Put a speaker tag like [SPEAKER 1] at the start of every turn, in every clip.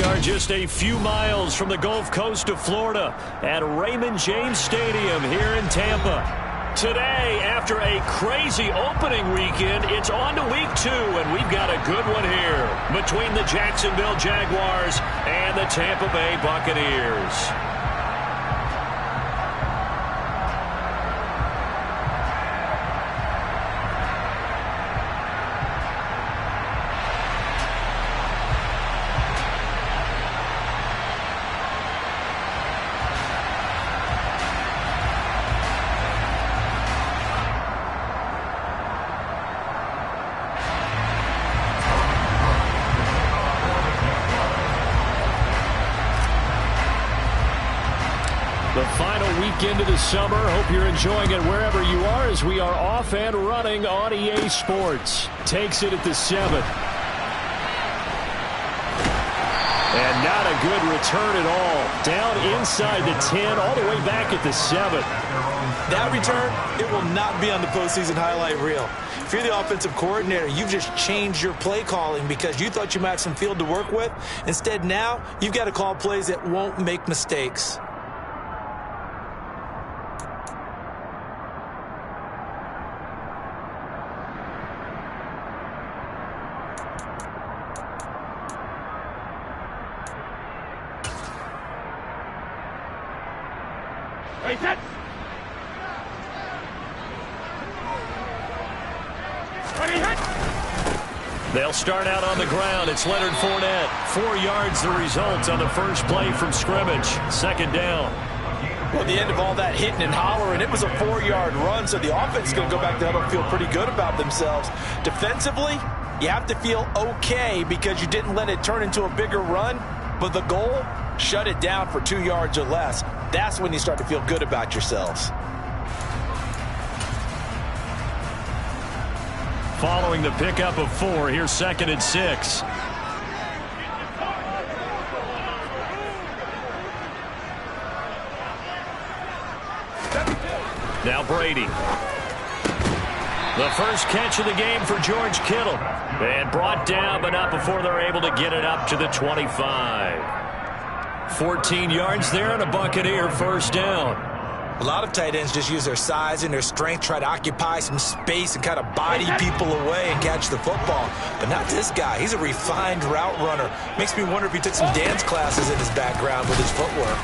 [SPEAKER 1] We are just a few miles from the Gulf Coast of Florida at Raymond James Stadium here in Tampa. Today, after a crazy opening weekend, it's on to week 2, and we've got a good one here between the Jacksonville Jaguars and the Tampa Bay Buccaneers. The final weekend of the summer. Hope you're enjoying it wherever you are as we are off and running on EA Sports. Takes it at the 7. And not a good return at all. Down inside the 10, all the way back at the 7.
[SPEAKER 2] That return, it will not be on the postseason highlight reel. If you're the offensive coordinator, you've just changed your play calling because you thought you might have some field to work with. Instead, now, you've got to call plays that won't make mistakes.
[SPEAKER 1] They'll start out on the ground. It's Leonard Fournette. 4 yards the result on the first play from scrimmage. Second down.
[SPEAKER 2] Well, at the end of all that hitting and hollering, it was a 4-yard run, so the offense is going to go back there and feel pretty good about themselves. Defensively, you have to feel okay because you didn't let it turn into a bigger run, but the goal, shut it down for 2 yards or less. That's when you start to feel good about yourselves.
[SPEAKER 1] Following the pickup of 4, here's 2nd and 6. Now Brady. The first catch of the game for George Kittle. And brought down, but not before they're able to get it up to the 25. 14 yards there and a Buccaneer first down.
[SPEAKER 2] A lot of tight ends just use their size and their strength, try to occupy some space and kind of body people away and catch the football. But not this guy. He's a refined route runner. Makes me wonder if he took some dance classes in his background with his footwork.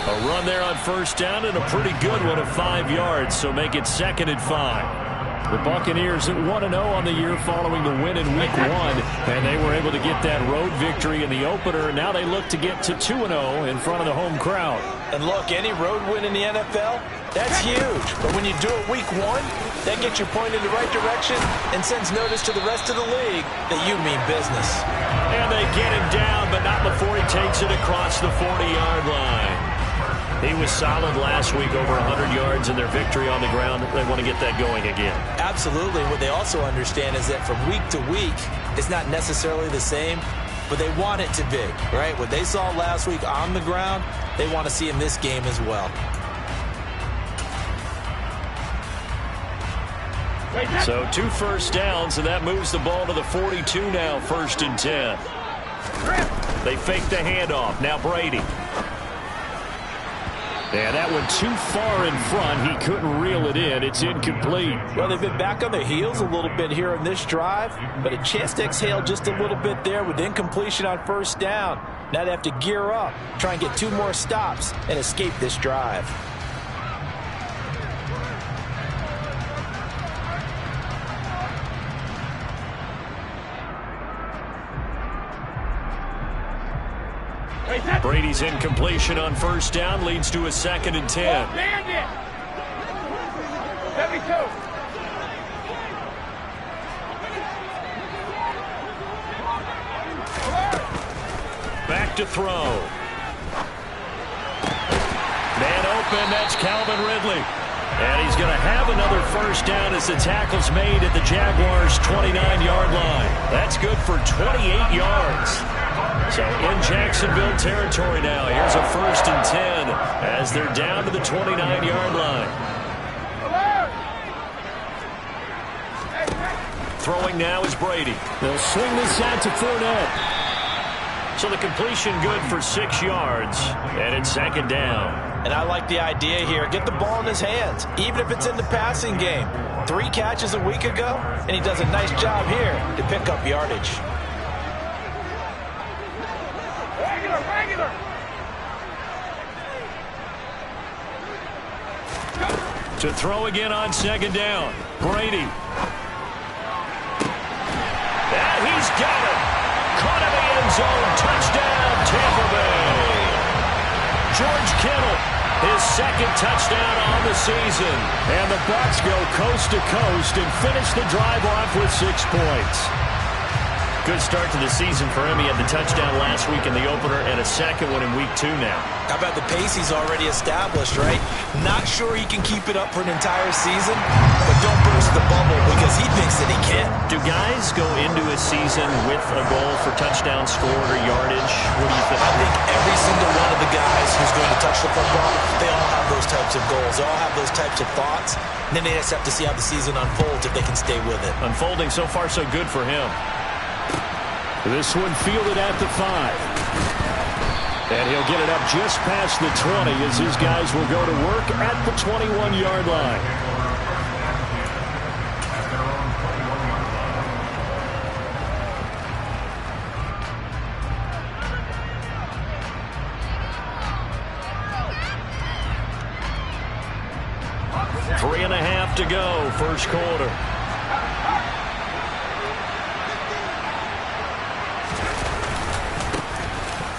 [SPEAKER 1] A run there on first down and a pretty good one of 5 yards, so make it 2nd and 5. The Buccaneers at 1-0 on the year following the win in Week 1, and they were able to get that road victory in the opener. Now they look to get to 2-0 in front of the home crowd.
[SPEAKER 2] And look, any road win in the NFL, that's huge. But when you do it Week 1, that gets you pointed in the right direction and sends notice to the rest of the league that you mean business.
[SPEAKER 1] And they get him down, but not before he takes it across the 40-yard line. He was solid last week, over 100 yards in their victory on the ground. They want to get that going again.
[SPEAKER 2] Absolutely. What they also understand is that from week to week, it's not necessarily the same, but they want it to be, right? What they saw last week on the ground, they want to see in this game as well.
[SPEAKER 1] So 2 first downs, and that moves the ball to the 42 now, 1st and 10. They fake the handoff. Now Brady. Yeah, that went too far in front. He couldn't reel it in. It's incomplete.
[SPEAKER 2] Well, they've been back on their heels a little bit here in this drive, but a chance to exhale just a little bit there with incompletion on first down. Now they have to gear up, try and get 2 more stops, and escape this drive.
[SPEAKER 1] Brady's incompletion on first down leads to a 2nd and 10. Back to throw. Man open, that's Calvin Ridley. And he's going to have another first down as the tackle's made at the Jaguars' 29-yard line. That's good for 28 yards. So in Jacksonville territory now. Here's a 1st and 10 as they're down to the 29-yard line. Throwing now is Brady. They'll swing this out to Fournette. So the completion good for 6 yards, and it's second down.
[SPEAKER 2] And I like the idea here. Get the ball in his hands, even if it's in the passing game. 3 catches a week ago, and he does a nice job here to pick up yardage.
[SPEAKER 3] Regular.
[SPEAKER 1] To throw again on second down. Brady. And he's got it. Caught in the end zone. Touchdown, Tampa Bay. George Kittle, his second touchdown on the season. And the Bucs go coast to coast and finish the drive off with 6 points. Good start to the season for him. He had the touchdown last week in the opener and a second one in week 2 now.
[SPEAKER 2] How about the pace he's already established, right? Not sure he can keep it up for an entire season, but don't burst the bubble because he thinks that he can.
[SPEAKER 1] Do guys go into a season with a goal for touchdown scored or yardage? What do you think?
[SPEAKER 2] I think every single one of the guys who's going to touch the football, they all have those types of goals. They all have those types of thoughts. And then they just have to see how the season unfolds if they can stay with it.
[SPEAKER 1] Unfolding so far so good for him. This one fielded at the 5. And he'll get it up just past the 20 as his guys will go to work at the 21-yard line. Three and a half to go, first quarter.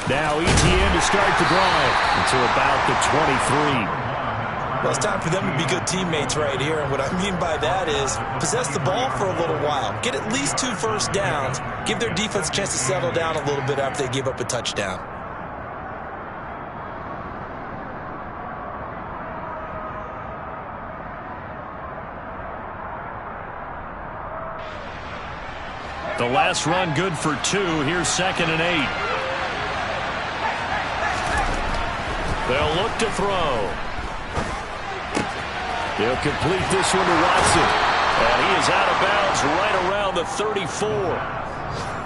[SPEAKER 1] Now ETN to start the drive until about the 23.
[SPEAKER 2] Well, it's time for them to be good teammates right here. And what I mean by that is possess the ball for a little while. Get at least 2 first downs. Give their defense a chance to settle down a little bit after they give up a touchdown.
[SPEAKER 1] The last run good for 2. Here's 2nd and 8. They'll look to throw. He'll complete this one to Watson. And he is out of bounds right around the 34.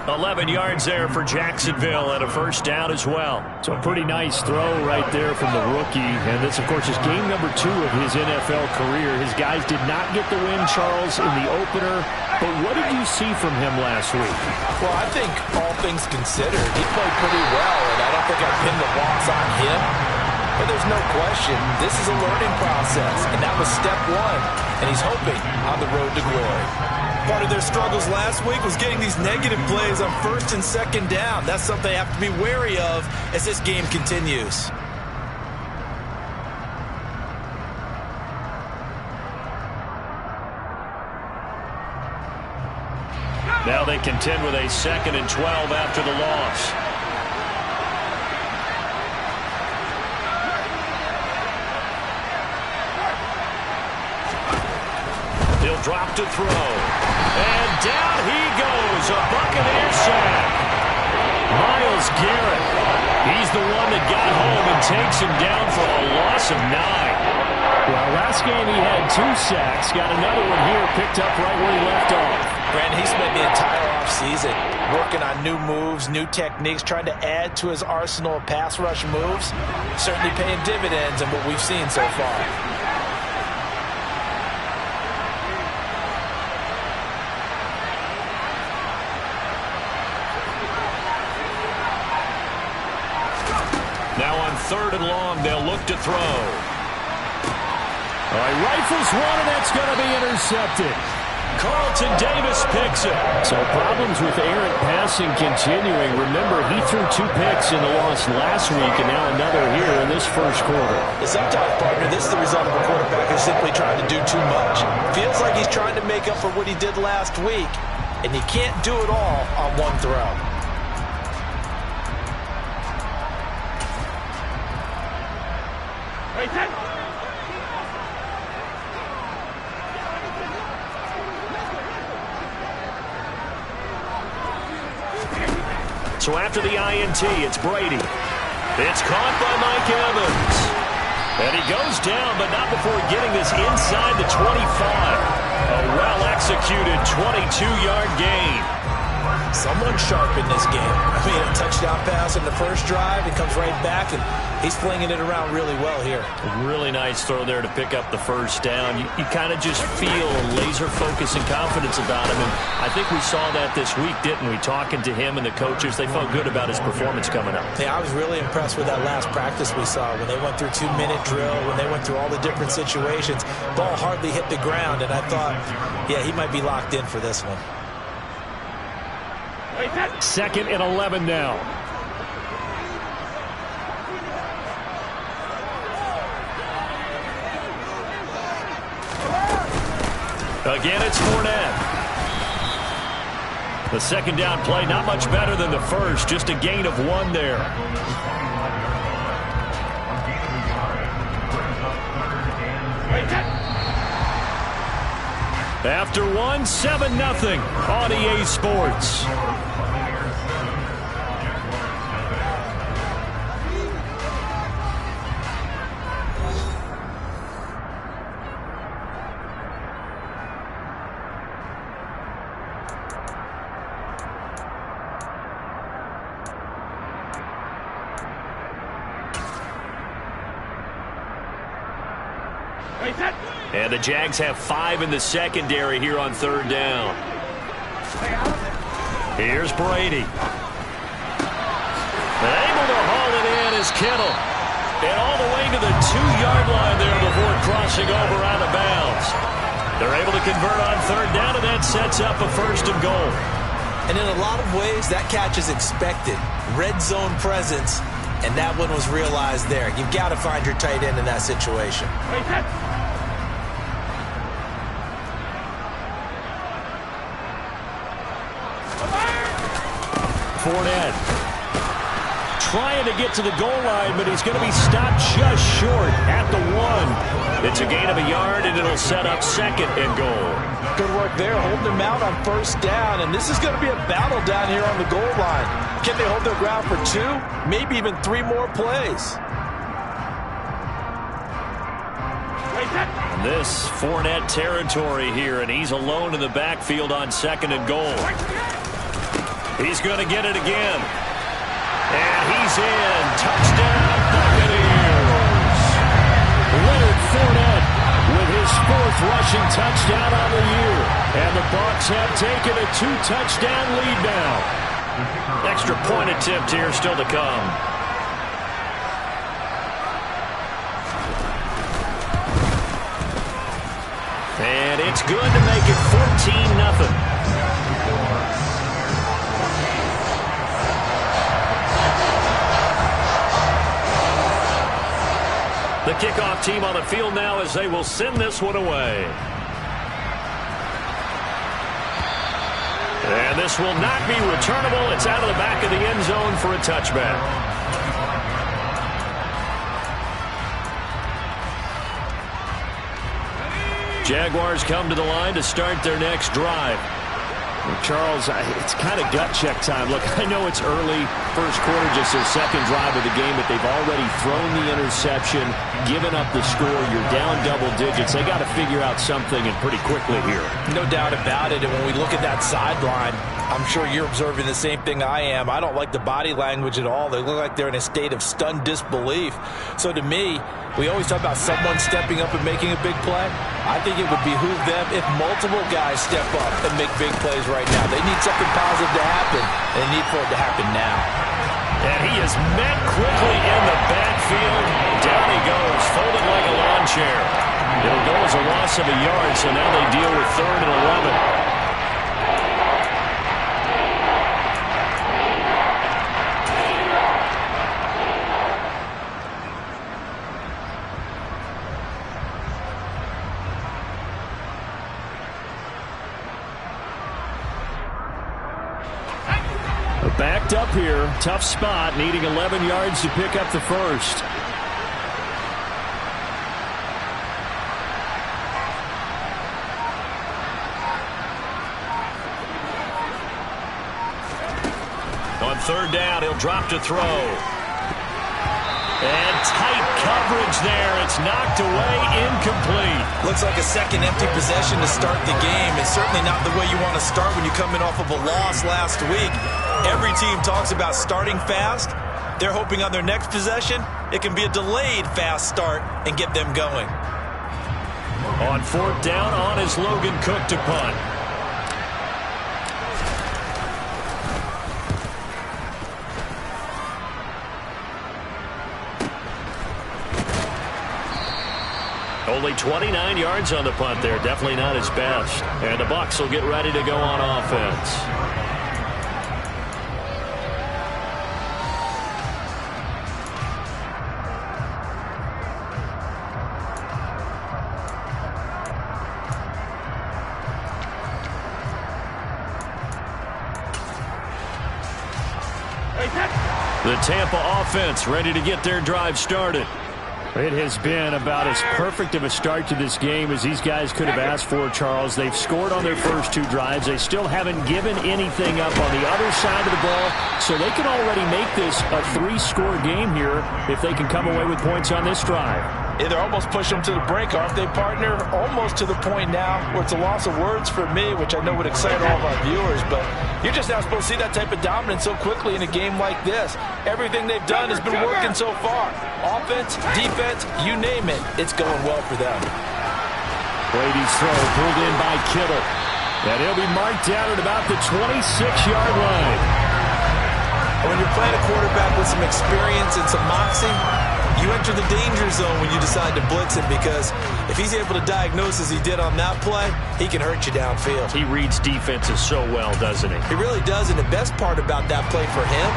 [SPEAKER 1] 11 yards there for Jacksonville and a first down as well. So a pretty nice throw right there from the rookie. And this, of course, is game number 2 of his NFL career. His guys did not get the win, Charles, in the opener. But what did you see from him last week?
[SPEAKER 2] Well, I think all things considered, he played pretty well. And I don't think I pinned the loss on him. But there's no question, this is a learning process, and that was step 1, and he's hoping on the road to glory. Part of their struggles last week was getting these negative plays on 1st and 2nd down. That's something they have to be wary of as this game continues.
[SPEAKER 1] Now they contend with a 2nd and 12 after the loss. Drop to throw. And down he goes. A Buccaneer sack. Myles Garrett. He's the one that got home and takes him down for a loss of 9. Well, last game he had 2 sacks. Got another one here picked up right where he left off.
[SPEAKER 2] Brandon, he spent the entire offseason working on new moves, new techniques, trying to add to his arsenal of pass rush moves. Certainly paying dividends in what we've seen so far.
[SPEAKER 1] Now on 3rd and long, they'll look to throw. All right, rifles one, and that's going to be intercepted. Carlton Davis picks it. So problems with errant passing continuing. Remember, he threw 2 picks in the loss last week, and now another here in this first quarter.
[SPEAKER 2] Sometimes, partner, this is the result of a quarterback who's simply trying to do too much. Feels like he's trying to make up for what he did last week, and he can't do it all on one throw.
[SPEAKER 1] So after the INT, it's Brady. It's caught by Mike Evans. And he goes down, but not before getting this inside the 25. A well-executed 22-yard gain.
[SPEAKER 2] Someone sharp in this game. I mean, a touchdown pass in the first drive. It comes right back, and he's flinging it around really well here.
[SPEAKER 1] A really nice throw there to pick up the first down. You kind of just feel laser focus and confidence about him. And I think we saw that this week, didn't we? Talking to him and the coaches, they felt good about his performance coming up.
[SPEAKER 2] Yeah, I was really impressed with that last practice we saw when they went through 2-minute drill, when they went through all the different situations. Ball hardly hit the ground, and I thought, yeah, he might be locked in for this one.
[SPEAKER 1] 2nd and 11 now. Again, it's Fournette. The second down play, not much better than the first, just a gain of 1 there. After 1, 7-0 on EA Sports. And the Jags have 5 in the secondary here on 3rd down. Here's Brady. And able to haul it in is Kittle. And all the way to the 2-yard line there before crossing over out of bounds. They're able to convert on 3rd down, and that sets up a 1st and goal.
[SPEAKER 2] And in a lot of ways, that catch is expected. Red zone presence, and that one was realized there. You've got to find your tight end in that situation.
[SPEAKER 1] Fournette trying to get to the goal line, but he's going to be stopped just short at the 1. It's a gain of a yard, and it'll set up 2nd and goal.
[SPEAKER 2] Good work there, holding them out on 1st down, and this is going to be a battle down here on the goal line. Can they hold their ground for 2, maybe even 3 more plays?
[SPEAKER 1] And this Fournette territory here, and he's alone in the backfield on 2nd and goal. He's going to get it again. And he's in. Touchdown, Buccaneers. Leonard Fournette with his 4th rushing touchdown on the year. And the Bucs have taken a 2-touchdown lead now. Extra point attempt here still to come. And it's good to make it 14-0. The kickoff team on the field now as they will send this one away. And this will not be returnable. It's out of the back of the end zone for a touchback. Jaguars come to the line to start their next drive. Well, Charles, it's kind of gut check time. Look, I know it's early, first quarter, just their 2nd drive of the game, but they've already thrown the interception, given up the score. You're down double digits. They got to figure out something, and pretty quickly here. No doubt about it. And when we look at that sideline, I'm sure you're observing the same thing I am. I don't like the body language at all. They look like they're in a state of stunned disbelief. So to me, we always talk about someone stepping up and making a big play. I think it would behoove them if multiple guys step up and make big plays right now. They need something positive to happen, and they need for it to happen now. And he is met quickly in the backfield. Down he goes, folded like a lawn chair. It'll go as a loss of a yard, so now they deal with 3rd and 11. Backed up here, tough spot, needing 11 yards to pick up the 1st. On 3rd down, he'll drop to throw. And tight coverage there. It's knocked away, incomplete.
[SPEAKER 2] Looks like a second empty possession to start the game. It's certainly not the way you want to start when you come in off of a loss last week. Every team talks about starting fast. They're hoping on their next possession, it can be a delayed fast start and get them going.
[SPEAKER 1] On fourth down, on is Logan Cook to punt. Only 29 yards on the punt there. Definitely not his best. And the Bucs will get ready to go on offense. The Tampa offense ready to get their drive started. It has been about as perfect of a start to this game as these guys could have asked for, Charles. They've scored on their first two drives. They still haven't given anything up on the other side of the ball, so they can already make this a three-score game here if they can come away with points on this drive.
[SPEAKER 2] Yeah, they're almost pushing them to the brink, aren't they, partner? Almost to the point now where it's a loss of words for me, which I know would excite all of our viewers, but you're just not supposed to see that type of dominance so quickly in a game like this. Everything they've done has been working so far. Offense, defense, you name it, it's going well for them.
[SPEAKER 1] Brady's throw pulled in by Kittle. And he'll be marked down at about the 26-yard line.
[SPEAKER 2] When you're playing a quarterback with some experience and some moxie, you enter the danger zone when you decide to blitz him, because if he's able to diagnose as he did on that play, he can hurt you downfield.
[SPEAKER 1] He reads defenses so well, doesn't he?
[SPEAKER 2] He really does, and the best part about that play for him,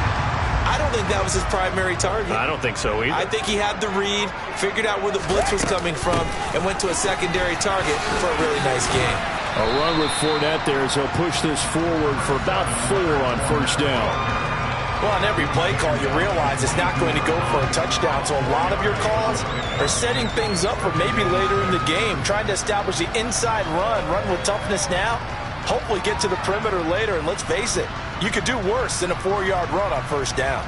[SPEAKER 2] I don't think that was his primary target.
[SPEAKER 1] I don't think so either.
[SPEAKER 2] I think he had the read, figured out where the blitz was coming from, and went to a secondary target for a really nice game.
[SPEAKER 1] A run with Fournette there as he'll push this forward for about 4 on first down.
[SPEAKER 2] Well, on every play call, you realize it's not going to go for a touchdown, so a lot of your calls are setting things up for maybe later in the game, trying to establish the inside run with toughness now, hopefully get to the perimeter later, and let's face it, you could do worse than a 4-yard run on first down.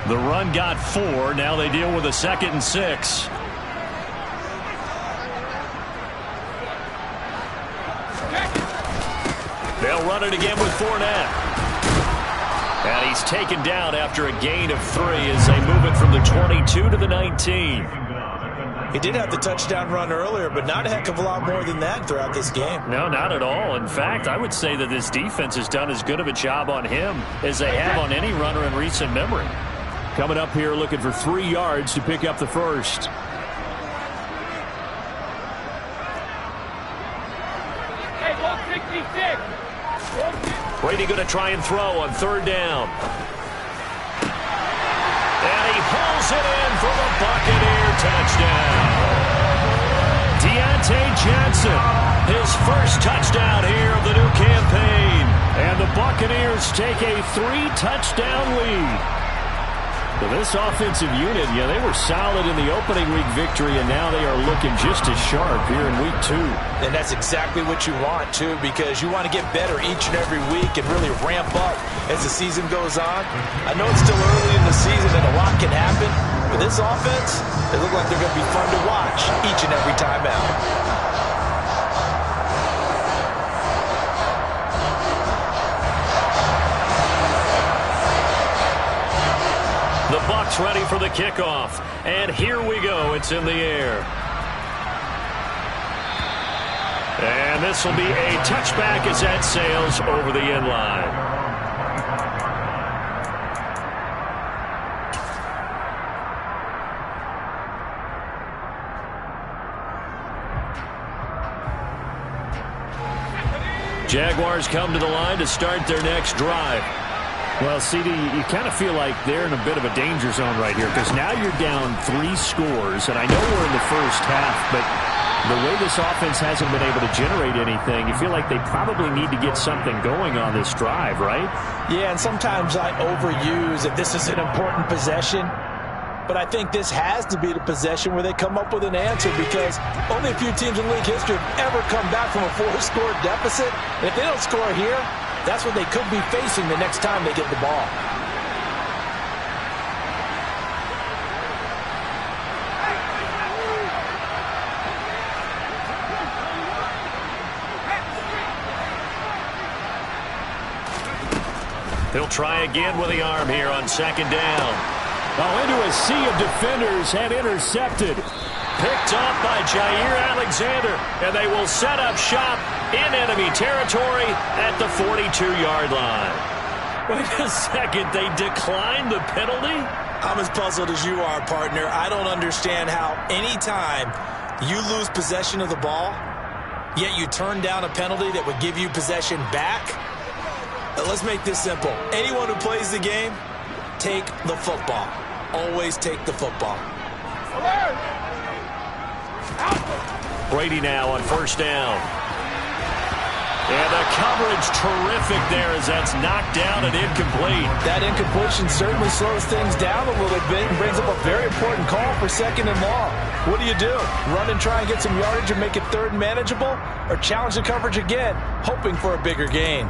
[SPEAKER 1] The run got 4. Now they deal with a 2nd and 6. They'll run it again with Fournette. And he's taken down after a gain of 3 as they move it from the 22 to the 19.
[SPEAKER 2] He did have the touchdown run earlier, but not a heck of a lot more than that throughout this game.
[SPEAKER 1] No, not at all. In fact, I would say that this defense has done as good of a job on him as they have on any runner in recent memory. Coming up here looking for 3 yards to pick up the first.
[SPEAKER 3] Hey, 166.
[SPEAKER 1] Brady going to try and throw on 3rd down. And he pulls it in for the Buccaneer touchdown. Deontay Johnson, his first touchdown here of the new campaign. And the Buccaneers take a 3-touchdown lead. Well, this offensive unit, yeah, they were solid in the opening week victory, and now they are looking just as sharp here in week 2.
[SPEAKER 2] And that's exactly what you want, too, because you want to get better each and every week and really ramp up as the season goes on. I know it's still early in the season and a lot can happen, but this offense, they look like they're going to be fun to watch each and every time out.
[SPEAKER 1] The Bucs ready for the kickoff. And here we go. It's in the air. And this will be a touchback as that sails over the end line. Jaguars come to the line to start their next drive. Well, CD, you kind of feel like they're in a bit of a danger zone right here because now you're down 3 scores, and I know we're in the first half, but the way this offense hasn't been able to generate anything, you feel like they probably need to get something going on this drive, right?
[SPEAKER 2] Yeah, and sometimes I overuse if this is an important possession. But I think this has to be the possession where they come up with an answer, because only a few teams in league history have ever come back from a 4-score deficit. And if they don't score here, that's what they could be facing the next time they get the ball.
[SPEAKER 1] He'll try again with the arm here on second down.
[SPEAKER 4] Oh, into a sea of defenders and intercepted.
[SPEAKER 1] Picked off by Jair Alexander, and they will set up shop in enemy territory at the 42-yard line. Wait a second, they declined the penalty?
[SPEAKER 2] I'm as puzzled as you are, partner. I don't understand how any time you lose possession of the ball, yet you turn down a penalty that would give you possession back. Let's make this simple. Anyone who plays the game, take the football. Always take the football.
[SPEAKER 1] Brady now on first down. And the coverage terrific there as that's knocked down and incomplete.
[SPEAKER 2] That incompletion certainly slows things down a little bit and brings up a very important call for second and long. What do? Run and try and get some yardage and make it third and manageable? Or challenge the coverage again, hoping for a bigger gain?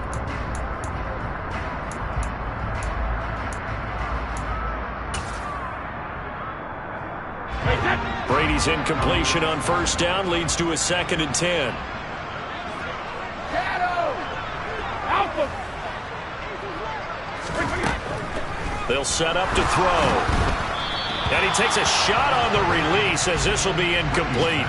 [SPEAKER 1] Brady's incompletion on first down leads to a 2nd and 10. They'll set up to throw. And he takes a shot on the release as this will be incomplete.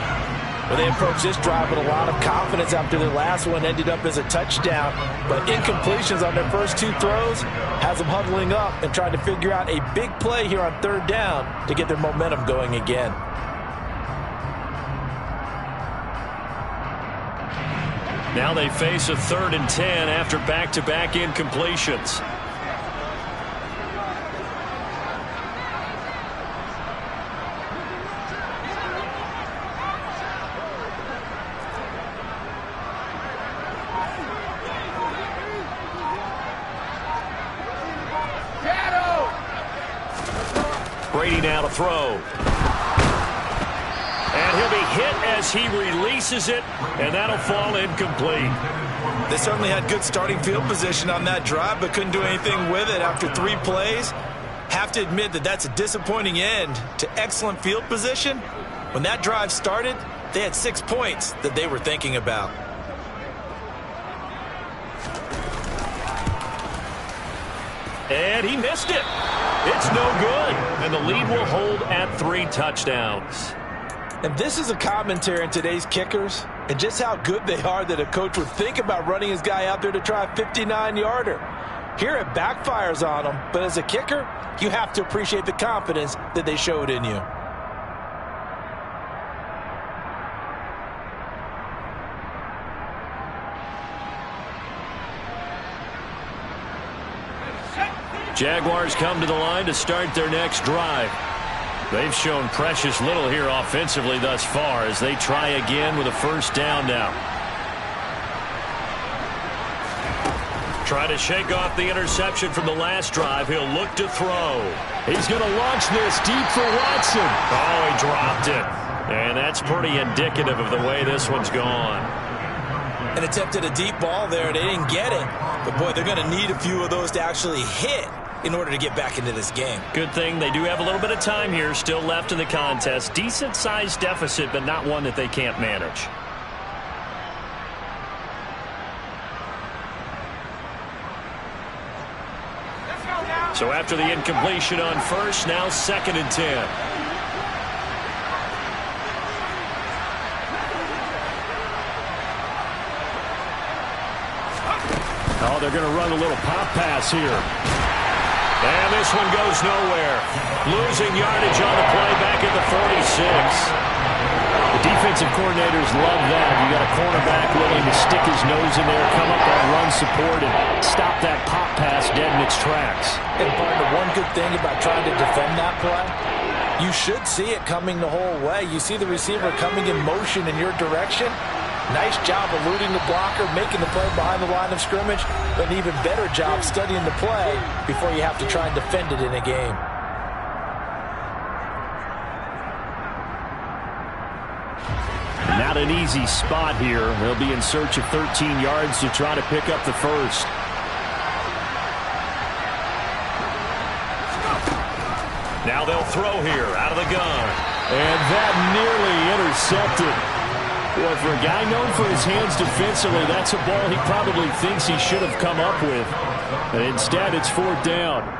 [SPEAKER 2] Well, they approached this drive with a lot of confidence after their last one ended up as a touchdown. But incompletions on their first 2 throws has them huddling up and trying to figure out a big play here on third down to get their momentum going again.
[SPEAKER 1] Now they face a 3rd and 10 after back-to-back incompletions. Brady now to throw. And he'll be hit as he releases it, and that'll fall incomplete.
[SPEAKER 2] They certainly had good starting field position on that drive, but couldn't do anything with it after 3 plays. Have to admit that that's a disappointing end to excellent field position. When that drive started, they had 6 points that they were thinking about.
[SPEAKER 1] And he missed it. It's no good. And the lead will hold at 3 touchdowns.
[SPEAKER 2] And this is a commentary on today's kickers and just how good they are that a coach would think about running his guy out there to try a 59-yarder. Here it backfires on him, but as a kicker, you have to appreciate the confidence that they showed in you.
[SPEAKER 1] Jaguars come to the line to start their next drive. They've shown precious little here offensively thus far as they try again with a first down now. Try to shake off the interception from the last drive. He'll look to throw.
[SPEAKER 4] He's going to launch this deep for Watson.
[SPEAKER 1] Oh, he dropped it. And that's pretty indicative of the way this one's gone.
[SPEAKER 2] An attempt at a deep ball there. They didn't get it. But, boy, they're going to need a few of those to actually hit in order to get back into this game.
[SPEAKER 1] Good thing they do have a little bit of time here still left in the contest. Decent-sized deficit, but not one that they can't manage. So after the incompletion on first, now 2nd and 10.
[SPEAKER 4] Oh, they're going to run a little pop pass here.
[SPEAKER 1] And this one goes nowhere. Losing yardage on the play back at the 46.
[SPEAKER 4] The defensive coordinators love that. You got a cornerback willing to stick his nose in there, come up on run support, and stop that pop pass dead in its tracks.
[SPEAKER 2] And partner, one good thing about trying to defend that play, you should see it coming the whole way. You see the receiver coming in motion in your direction. Nice job eluding the blocker, making the play behind the line of scrimmage, but an even better job studying the play before you have to try and defend it in a game.
[SPEAKER 4] an easy spot here. They'll be in search of 13 yards to try to pick up the first.
[SPEAKER 1] Now they'll throw here out of the gun.
[SPEAKER 4] And that nearly intercepted. Boy, for a guy known for his hands defensively, that's a ball he probably thinks he should have come up with. And instead, it's fourth down.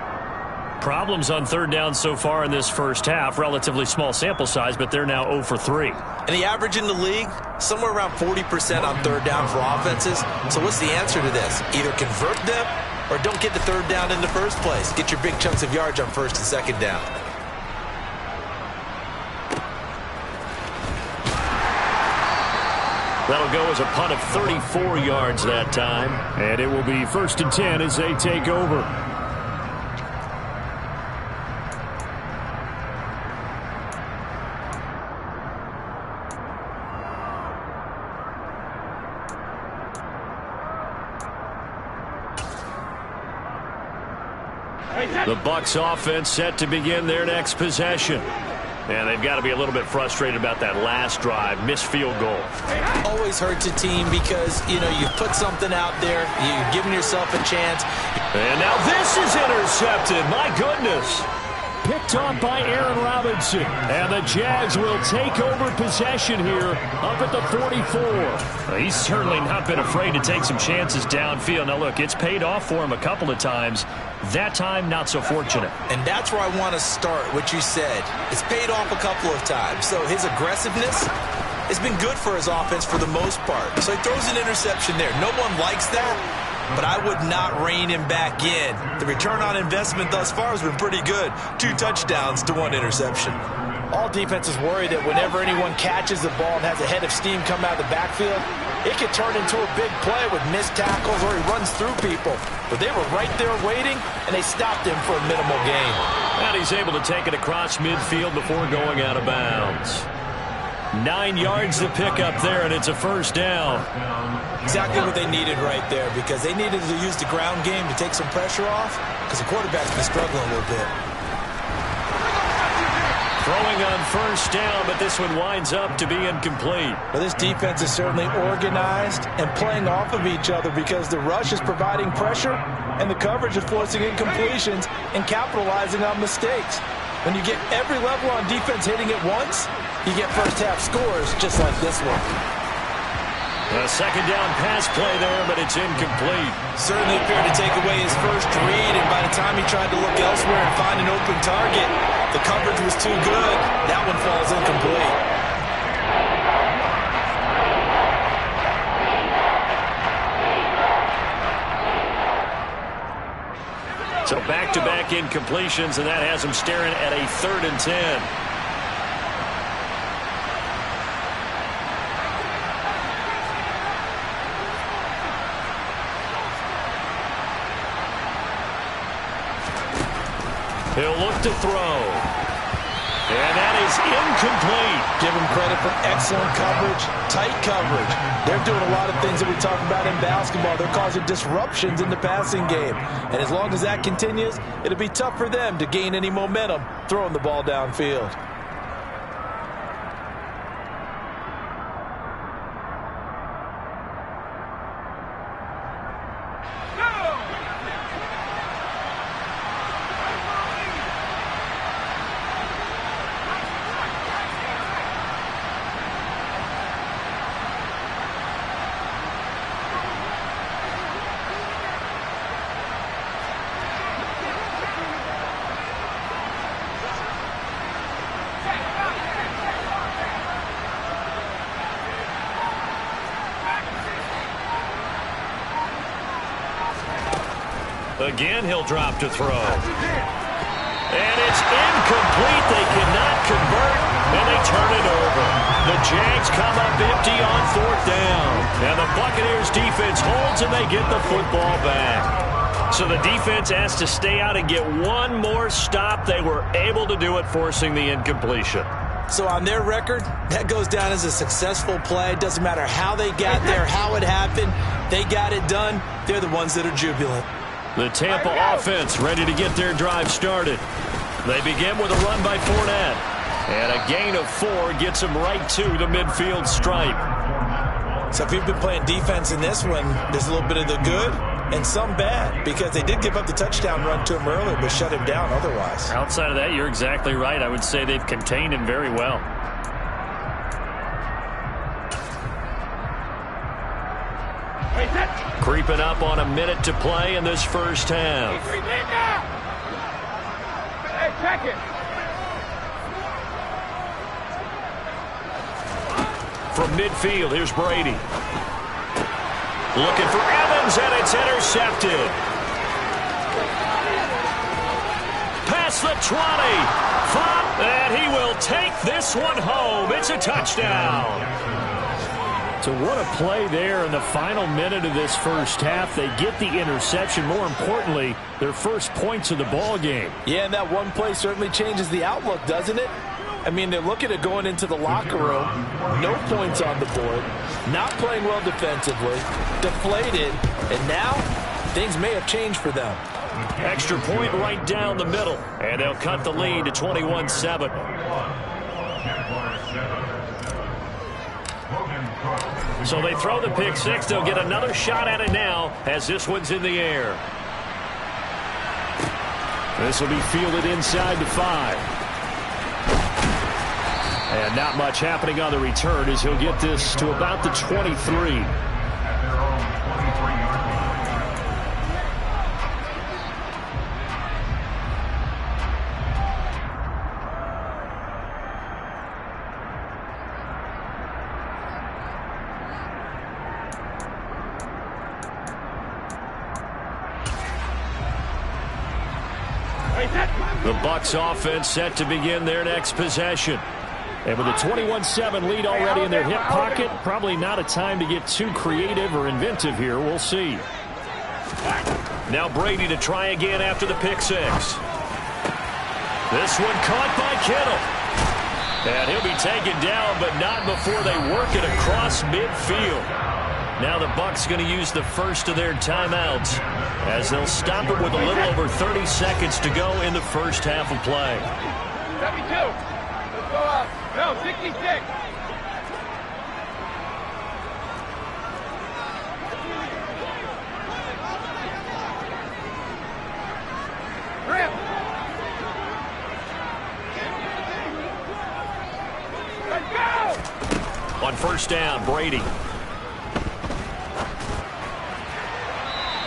[SPEAKER 1] Problems on third down so far in this first half. Relatively small sample size, but they're now 0 for 3.
[SPEAKER 2] And the average in the league, somewhere around 40% on third down for offenses. So what's the answer to this? Either convert them or don't get the third down in the first place. Get your big chunks of yards on first and second down.
[SPEAKER 1] That'll go as a punt of 34 yards that time.
[SPEAKER 4] And it will be 1st and 10 as they take over.
[SPEAKER 1] The Bucs offense set to begin their next possession. And they've got to be a little bit frustrated about that last drive, missed field goal.
[SPEAKER 2] Always hurts a team because, you know, you put something out there, you're giving yourself a chance.
[SPEAKER 1] And now this is intercepted. My goodness.
[SPEAKER 4] Picked off by Aaron Robinson. And the Jags will take over possession here up at the 44.
[SPEAKER 1] He's certainly not been afraid to take some chances downfield. Now, look, it's paid off for him a couple of times. That time, not so fortunate.
[SPEAKER 2] And that's where I want to start, what you said. It's paid off a couple of times. So his aggressiveness has been good for his offense for the most part. So he throws an interception there. No one likes that, but I would not rein him back in. The return on investment thus far has been pretty good. 2 touchdowns to 1 interception. All defenses worry that whenever anyone catches the ball and has a head of steam come out of the backfield, it could turn into a big play with missed tackles or he runs through people. But they were right there waiting, and they stopped him for a minimal gain.
[SPEAKER 1] And he's able to take it across midfield before going out of bounds. 9 yards to pick up there, and it's a first down.
[SPEAKER 2] Exactly what they needed right there, because they needed to use the ground game to take some pressure off, because the quarterback's been struggling a little bit.
[SPEAKER 1] Throwing on first down, but this one winds up to be incomplete.
[SPEAKER 2] Well, this defense is certainly organized and playing off of each other because the rush is providing pressure and the coverage is forcing incompletions and capitalizing on mistakes. When you get every level on defense hitting it once, you get first half scores just like this one.
[SPEAKER 1] A second down pass play there, but it's incomplete.
[SPEAKER 2] Certainly appeared to take away his first read, and by the time he tried to look elsewhere and find an open target, the coverage was too good. That one falls incomplete.
[SPEAKER 1] So back-to-back incompletions, and that has him staring at a 3rd and 10. He'll look to throw. And that is incomplete.
[SPEAKER 2] Give him credit for excellent coverage, tight coverage. They're doing a lot of things that we talk about in basketball. They're causing disruptions in the passing game. And as long as that continues, it'll be tough for them to gain any momentum throwing the ball downfield.
[SPEAKER 1] Again, he'll drop to throw. And it's incomplete. They cannot convert, and they turn it over. The Jags come up empty on 4th down. And the Buccaneers defense holds, and they get the football back. So the defense has to stay out and get one more stop. They were able to do it, forcing the incompletion.
[SPEAKER 2] So on their record, that goes down as a successful play. It doesn't matter how they got there, how it happened. They got it done. They're the ones that are jubilant.
[SPEAKER 1] The Tampa offense ready to get their drive started. They begin with a run by Fournette. And a gain of 4 gets him right to the midfield stripe.
[SPEAKER 2] So if you've been playing defense in this one, there's a little bit of the good and some bad, because they did give up the touchdown run to him earlier, but shut him down otherwise.
[SPEAKER 4] Outside of that, you're exactly right. I would say they've contained him very well.
[SPEAKER 1] Creeping up on a minute to play in this first half.
[SPEAKER 3] Hey, check it.
[SPEAKER 1] From midfield, here's Brady. Looking for Evans, and it's intercepted. Past the 20. And he will take this one home. It's a touchdown.
[SPEAKER 4] So what a play there in the final minute of this first half. They get the interception. More importantly, their first points of the ball game.
[SPEAKER 2] Yeah, and that one play certainly changes the outlook, doesn't it? I mean, they're looking at going into the locker room, no points on the board, not playing well defensively, deflated, and now things may have changed for them.
[SPEAKER 1] Extra point right down the middle, and they'll cut the lead to 21-7. So they throw the pick six. They'll get another shot at it now as this one's in the air. This will be fielded inside the 5. And not much happening on the return as he'll get this to about the 23. The Bucs offense set to begin their next possession. And with a 21-7 lead already in their hip pocket, probably not a time to get too creative or inventive here. We'll see. Now Brady to try again after the pick six. This one caught by Kittle. And he'll be taken down, but not before they work it across midfield. Now the Bucs going to use the first of their timeouts as they'll stop it with a little over 30 seconds to go in the first half of play.
[SPEAKER 3] 72. Let's go up. No, 66. Rip. Let's go.
[SPEAKER 1] On first down, Brady.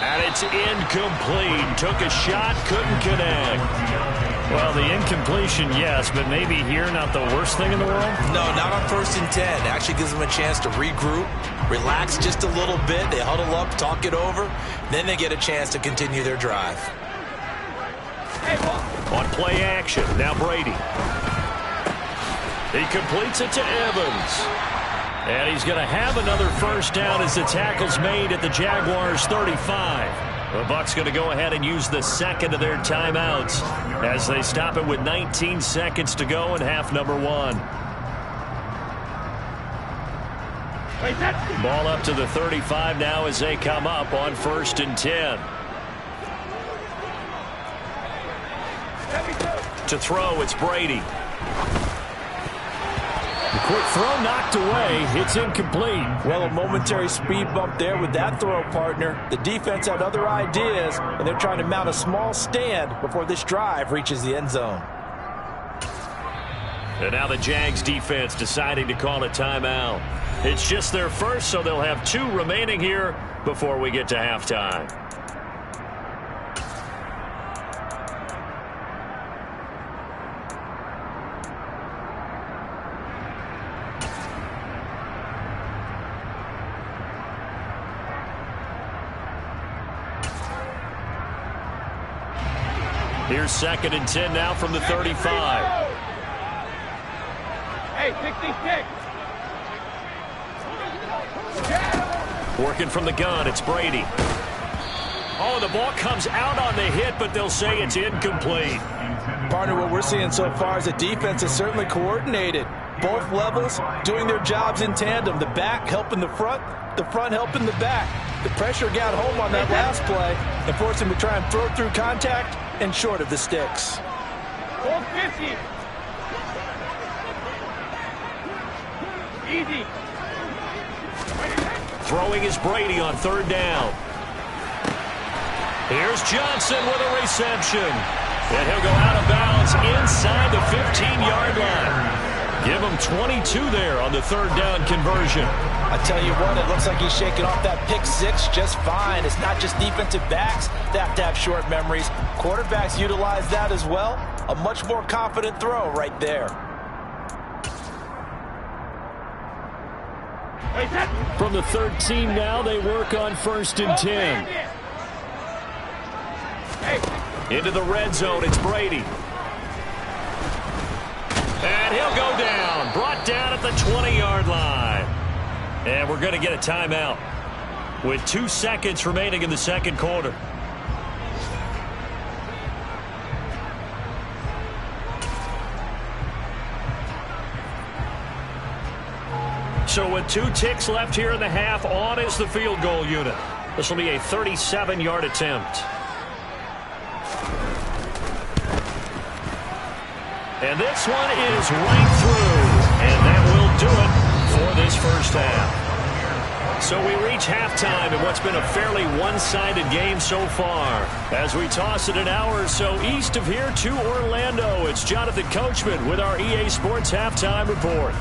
[SPEAKER 1] And it's incomplete. Took a shot, couldn't connect.
[SPEAKER 4] Well, the incompletion, yes, but maybe here not the worst thing in the world?
[SPEAKER 2] No, not on 1st and 10. Actually gives them a chance to regroup, relax just a little bit. They huddle up, talk it over. Then they get a chance to continue their drive.
[SPEAKER 1] On play action, now Brady. He completes it to Evans. And he's going to have another first down as the tackle's made at the Jaguars' 35. The Bucs going to go ahead and use the second of their timeouts as they stop it with 19 seconds to go in half number 1. Ball up to the 35 now as they come up on 1st and 10. To throw, it's Brady.
[SPEAKER 4] The quick throw knocked away. It's incomplete.
[SPEAKER 2] Well, a momentary speed bump there with that throw, partner. The defense had other ideas, and they're trying to mount a small stand before this drive reaches the end zone.
[SPEAKER 1] And now the Jags defense deciding to call a timeout. It's just their first, so they'll have 2 remaining here before we get to halftime. Here's 2nd and 10 now from the 35.
[SPEAKER 3] Hey, 66.
[SPEAKER 1] Working from the gun, it's Brady. Oh, the ball comes out on the hit, but they'll say it's incomplete.
[SPEAKER 2] Partner, what we're seeing so far is the defense is certainly coordinated. Both levels doing their jobs in tandem. The back helping the front helping the back. The pressure got home on that last play and forced him to try and throw through contact and short of the sticks.
[SPEAKER 3] 450. Easy.
[SPEAKER 1] Throwing is Brady on third down. Here's Johnson with a reception. And he'll go out of bounds inside the 15-yard line. Give him 22 there on the third down conversion.
[SPEAKER 2] I tell you what, it looks like he's shaking off that pick six just fine. It's not just defensive backs that have to have short memories. Quarterbacks utilize that as well. A much more confident throw right there.
[SPEAKER 4] From the 13 now, they work on 1st and 10.
[SPEAKER 1] Into the red zone, it's Brady. And he'll go down. Brought down at the 20-yard line. And we're going to get a timeout with 2 seconds remaining in the second quarter. So with 2 ticks left here in the half, on is the field goal unit. This will be a 37-yard attempt. And this one is right through. And that will do it for this first half. So we reach halftime in what's been a fairly one-sided game so far. As we toss it an hour or so east of here to Orlando, it's Jonathan Coachman with our EA Sports Halftime Report.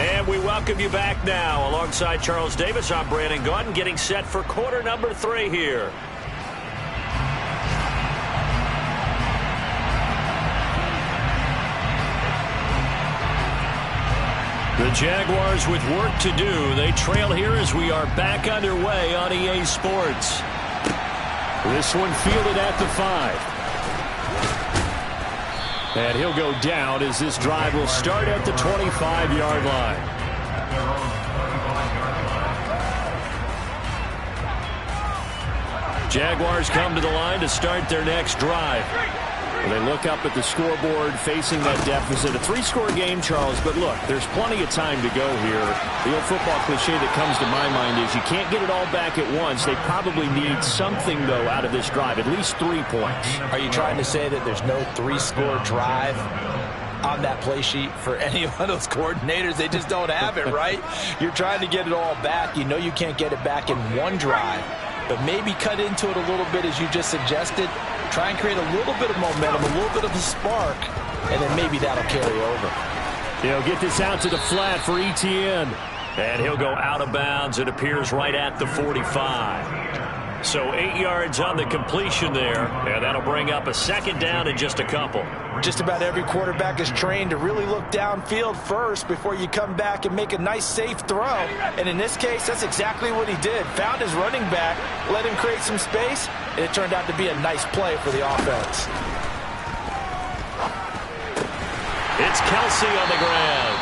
[SPEAKER 1] And we welcome you back now. Alongside Charles Davis, I'm Brandon Gaudin, getting set for quarter number 3 here. The Jaguars with work to do. They trail here as we are back underway on EA Sports.
[SPEAKER 4] This one fielded at the 5. And he'll go down as this drive will start at the 25-yard line. Jaguars come to the line to start their next drive. They look up at the scoreboard facing that deficit. A 3-score game, Charles, but look, there's plenty of time to go here. The old football cliche that comes to my mind is you can't get it all back at once. They probably need something, though, out of this drive, at least 3 points.
[SPEAKER 2] Are you trying to say that there's no 3-score drive on that play sheet for any one of those coordinators? They just don't have it, right? You're trying to get it all back. You know you can't get it back in one drive, but maybe cut into it a little bit as you just suggested. Try and create a little bit of momentum, a little bit of a spark, and then maybe that'll carry over.
[SPEAKER 4] He'll get this out to the flat for Etienne.
[SPEAKER 1] And he'll go out of bounds. It appears right at the 45. So 8 yards on the completion there. And that'll bring up a second down in just a couple.
[SPEAKER 2] Just about every quarterback is trained to really look downfield first before you come back and make a nice, safe throw. And in this case, that's exactly what he did. Found his running back, let him create some space, and it turned out to be a nice play for the offense.
[SPEAKER 1] It's Kelsey on the ground.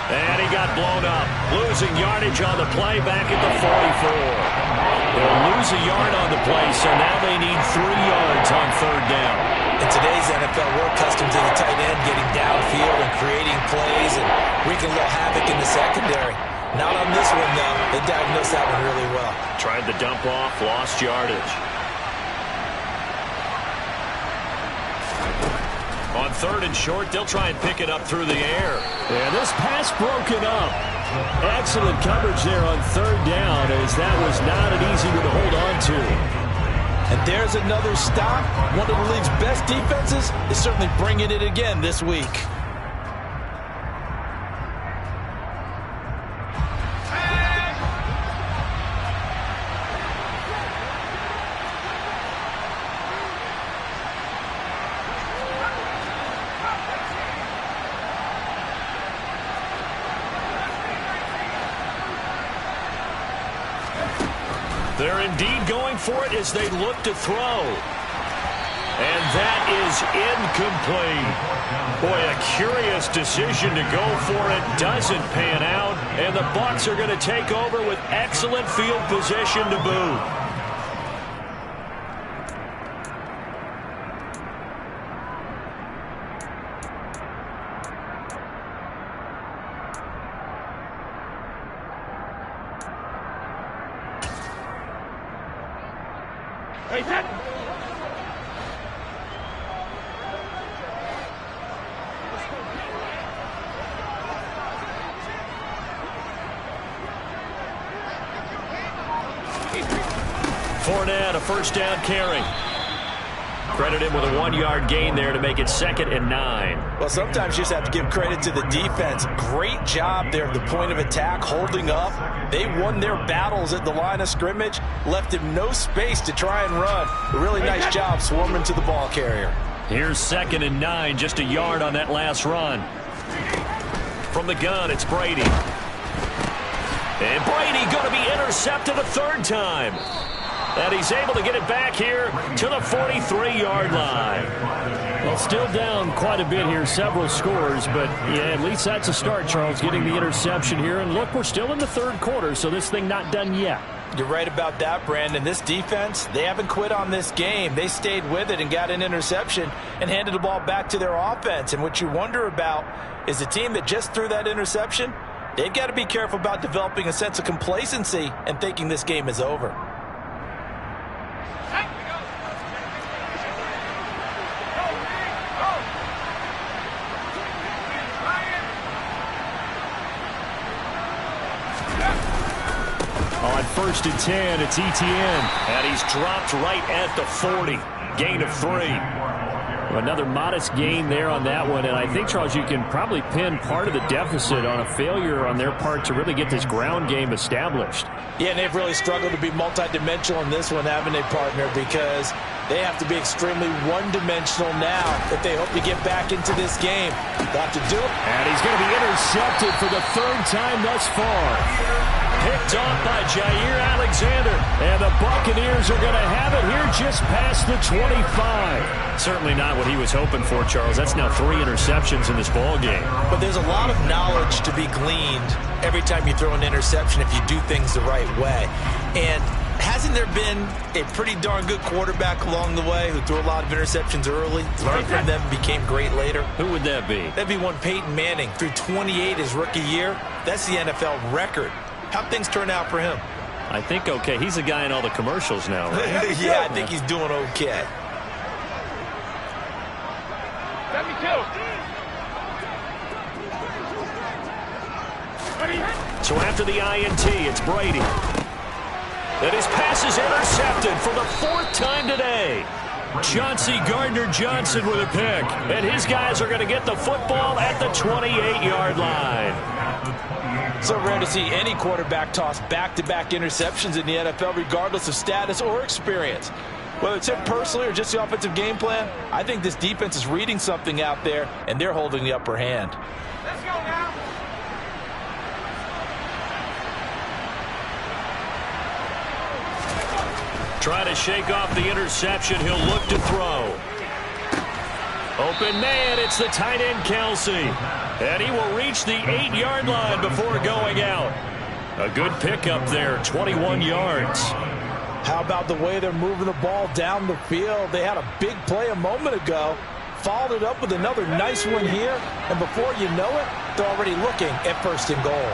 [SPEAKER 1] And he got blown up. Losing yardage on the play back at the 44. They'll lose a yard on the play, so now they need 3 yards on third down.
[SPEAKER 2] In today's NFL, we're accustomed to the tight end getting downfield and creating plays and wreaking a little havoc in the secondary. Not on this one, though. They diagnosed that one really well.
[SPEAKER 1] Tried the dump off, lost yardage. On third and short, they'll try and pick it up through the air.
[SPEAKER 4] And this pass broken up. Excellent coverage there on third down, as that was not an easy one to hold on to.
[SPEAKER 2] And there's another stop. One of the league's best defenses is certainly bringing it again this week.
[SPEAKER 1] They're indeed going for it as they look to throw. And that is incomplete. Boy, a curious decision to go for it. Doesn't pan out. And the Bucs are going to take over with excellent field position to boot.
[SPEAKER 3] Hey, set.
[SPEAKER 1] Fournette, a first down carry. Credit him with a 1-yard gain there to make it 2nd and 9.
[SPEAKER 2] Well, sometimes you just have to give credit to the defense. Great job there at the point of attack, holding up. They won their battles at the line of scrimmage, left him no space to try and run. A really nice job swarming to the ball carrier.
[SPEAKER 1] Here's 2nd and 9, just a yard on that last run. From the gun, it's Brady. And Brady going to be intercepted a 3rd time. And he's able to get it back here to the 43-yard line.
[SPEAKER 4] Well, still down quite a bit here, several scores, but yeah, at least that's a start, Charles, getting the interception here. And look, we're still in the 3rd quarter, so this thing not done yet.
[SPEAKER 2] You're right about that, Brandon. This defense, they haven't quit on this game. They stayed with it and got an interception and handed the ball back to their offense. And what you wonder about is the team that just threw that interception, they've got to be careful about developing a sense of complacency and thinking this game is over.
[SPEAKER 1] On 1st and 10, it's Etienne. And he's dropped right at the 40. Gain of 3.
[SPEAKER 4] Another modest gain there on that one, and I think, Charles, you can probably pin part of the deficit on a failure on their part to really get this ground game established.
[SPEAKER 2] Yeah, and they've really struggled to be multidimensional in this one, haven't they, partner? Because they have to be extremely one-dimensional now if they hope to get back into this game. They'll have to do it.
[SPEAKER 1] And he's going to be intercepted for the 3rd time thus far. Picked off by Jair Alexander. And the Buccaneers are going to have it here just past the 25. Certainly not what he was hoping for, Charles. That's now 3 interceptions in this ball game.
[SPEAKER 2] But there's a lot of knowledge to be gleaned every time you throw an interception if you do things the right way. And hasn't there been a pretty darn good quarterback along the way who threw a lot of interceptions early, learned from them, became great later?
[SPEAKER 1] Who would that be?
[SPEAKER 2] That'd be one Peyton Manning. Threw 28 his rookie year. That's the NFL record. How'd things turn out for him?
[SPEAKER 1] I think okay. He's a guy in all the commercials now, right?
[SPEAKER 2] Yeah, I think he's doing okay.
[SPEAKER 3] 72.
[SPEAKER 1] So after the INT, it's Brady. And his pass is intercepted for the 4th time today. Chauncey Gardner-Johnson with a pick. And his guys are going to get the football at the 28-yard line.
[SPEAKER 2] So rare to see any quarterback toss back-to-back interceptions in the NFL, regardless of status or experience. Whether it's him personally or just the offensive game plan, I think this defense is reading something out there, and they're holding the upper hand.
[SPEAKER 3] Let's go now.
[SPEAKER 1] Try to shake off the interception. He'll look to throw. Open man, it's the tight end Kelsey. And he will reach the 8-yard line before going out. A good pickup there, 21 yards.
[SPEAKER 2] How about the way they're moving the ball down the field? They had a big play a moment ago, followed it up with another nice one here, and before you know it, they're already looking at 1st and goal.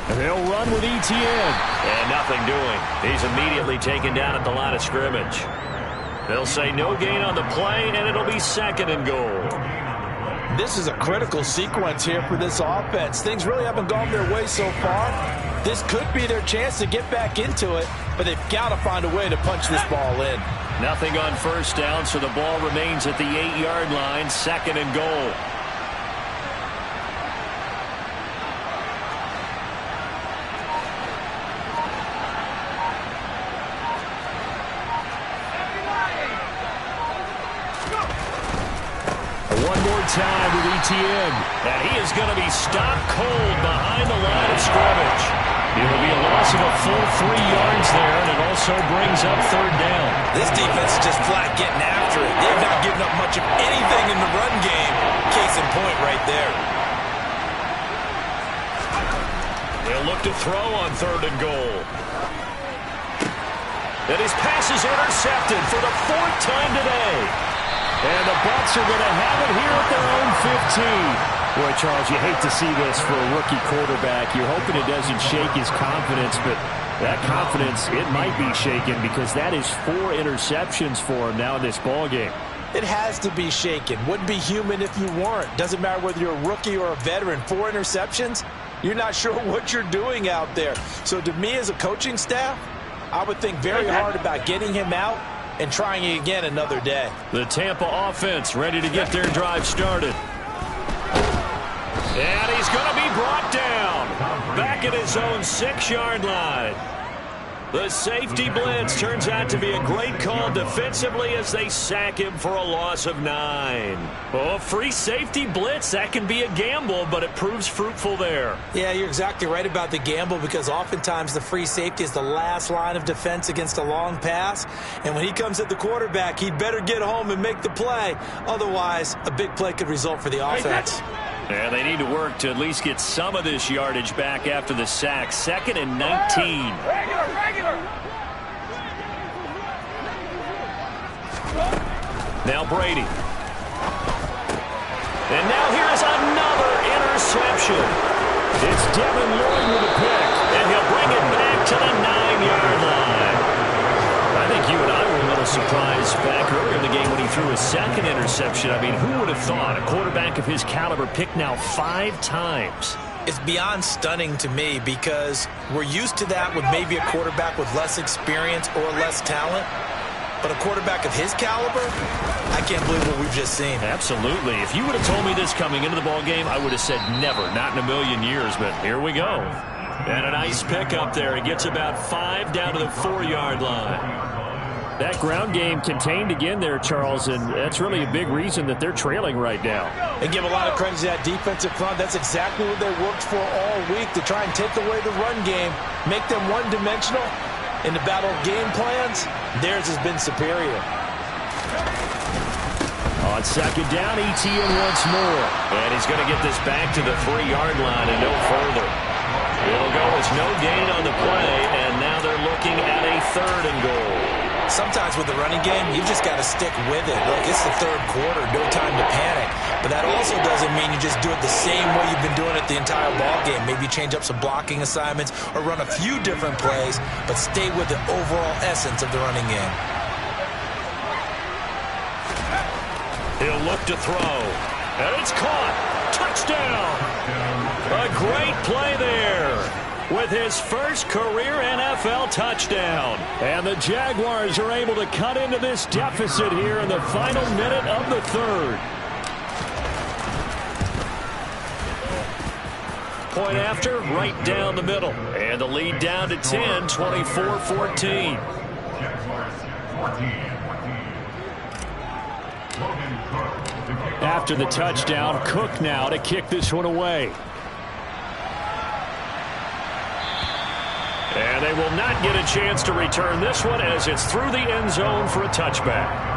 [SPEAKER 1] And they'll run with Etienne. And nothing doing. He's immediately taken down at the line of scrimmage. They'll say no gain on the play, and it'll be 2nd and goal.
[SPEAKER 2] This is a critical sequence here for this offense. Things really haven't gone their way so far. This could be their chance to get back into it, but they've got to find a way to punch this ball in.
[SPEAKER 1] Nothing on 1st down, so the ball remains at the 8-yard line, 2nd and goal. Time with Etienne, and he is going to be stopped cold behind the line of scrimmage. It'll be a loss of a full 3 yards there, and it also brings up 3rd down.
[SPEAKER 2] This defense is just flat getting after it. They've not given up much of anything in the run game. Case in point right there.
[SPEAKER 1] They'll look to throw on 3rd and goal. And his pass is intercepted for the 4th time today. And the Bucs are going to have it here at their own 15. Boy, Charles, you hate to see this for a rookie quarterback. You're hoping it doesn't shake his confidence, but
[SPEAKER 4] That confidence, it might be shaken because that is 4 interceptions for him now in this ballgame.
[SPEAKER 2] It has to be shaken. Wouldn't be human if you weren't. Doesn't matter whether you're a rookie or a veteran. 4 interceptions, you're not sure what you're doing out there. So to me as a coaching staff, I would think very hard about getting him out and trying it again another day.
[SPEAKER 4] The Tampa offense ready to get their drive started. And he's going to be brought down. Back at his own 6-yard line. The safety blitz turns out to be a great call defensively as they sack him for a loss of 9. Oh, free safety blitz, that can be a gamble, but it proves fruitful there.
[SPEAKER 2] Yeah, you're exactly right about the gamble because oftentimes the free safety is the last line of defense against a long pass. And when he comes at the quarterback, he'd better get home and make the play. Otherwise, a big play could result for the offense.
[SPEAKER 4] And they need to work to at least get some of this yardage back after the sack. 2nd and 19.
[SPEAKER 3] Regular.
[SPEAKER 4] Now Brady. And now here's another interception. It's Devin Lloyd with a pick, and he'll bring it back to the 9-yard line. I think you and I were a little surprised back earlier in the game when he threw his 2nd interception. I mean, who would have thought a quarterback of his caliber picked now 5 times?
[SPEAKER 2] It's beyond stunning to me because we're used to that with maybe a quarterback with less experience or less talent. But a quarterback of his caliber, I can't believe what we've just seen.
[SPEAKER 4] Absolutely. If you would have told me this coming into the ballgame, I would have said never, not in a million years. But here we go. And a nice pickup there. He gets about 5 down to the 4-yard line. That ground game contained again there, Charles, and that's really a big reason that they're trailing right now.
[SPEAKER 2] And give a lot of credit to that defensive front. That's exactly what they worked for all week, to try and take away the run game, make them one-dimensional. In the battle of game plans, theirs has been superior.
[SPEAKER 4] On 2nd down, ETN once more. And he's going to get this back to the 3-yard line and no further. It'll go as no gain on the play, and now they're looking at a 3rd and goal.
[SPEAKER 2] Sometimes with the running game, you just got to stick with it. Look, it's the 3rd quarter, no time to panic. But that also doesn't mean you just do it the same way you've been doing it the entire ball game. Maybe change up some blocking assignments or run a few different plays, but stay with the overall essence of the running game.
[SPEAKER 4] He'll look to throw. And it's caught. Touchdown. A great play there with his first career NFL touchdown. And the Jaguars are able to cut into this deficit here in the final minute of the 3rd. Point after, right down the middle. And the lead down to 10, 24-14. After the touchdown, Cook now to kick this one away. And they will not get a chance to return this one as it's through the end zone for a touchback.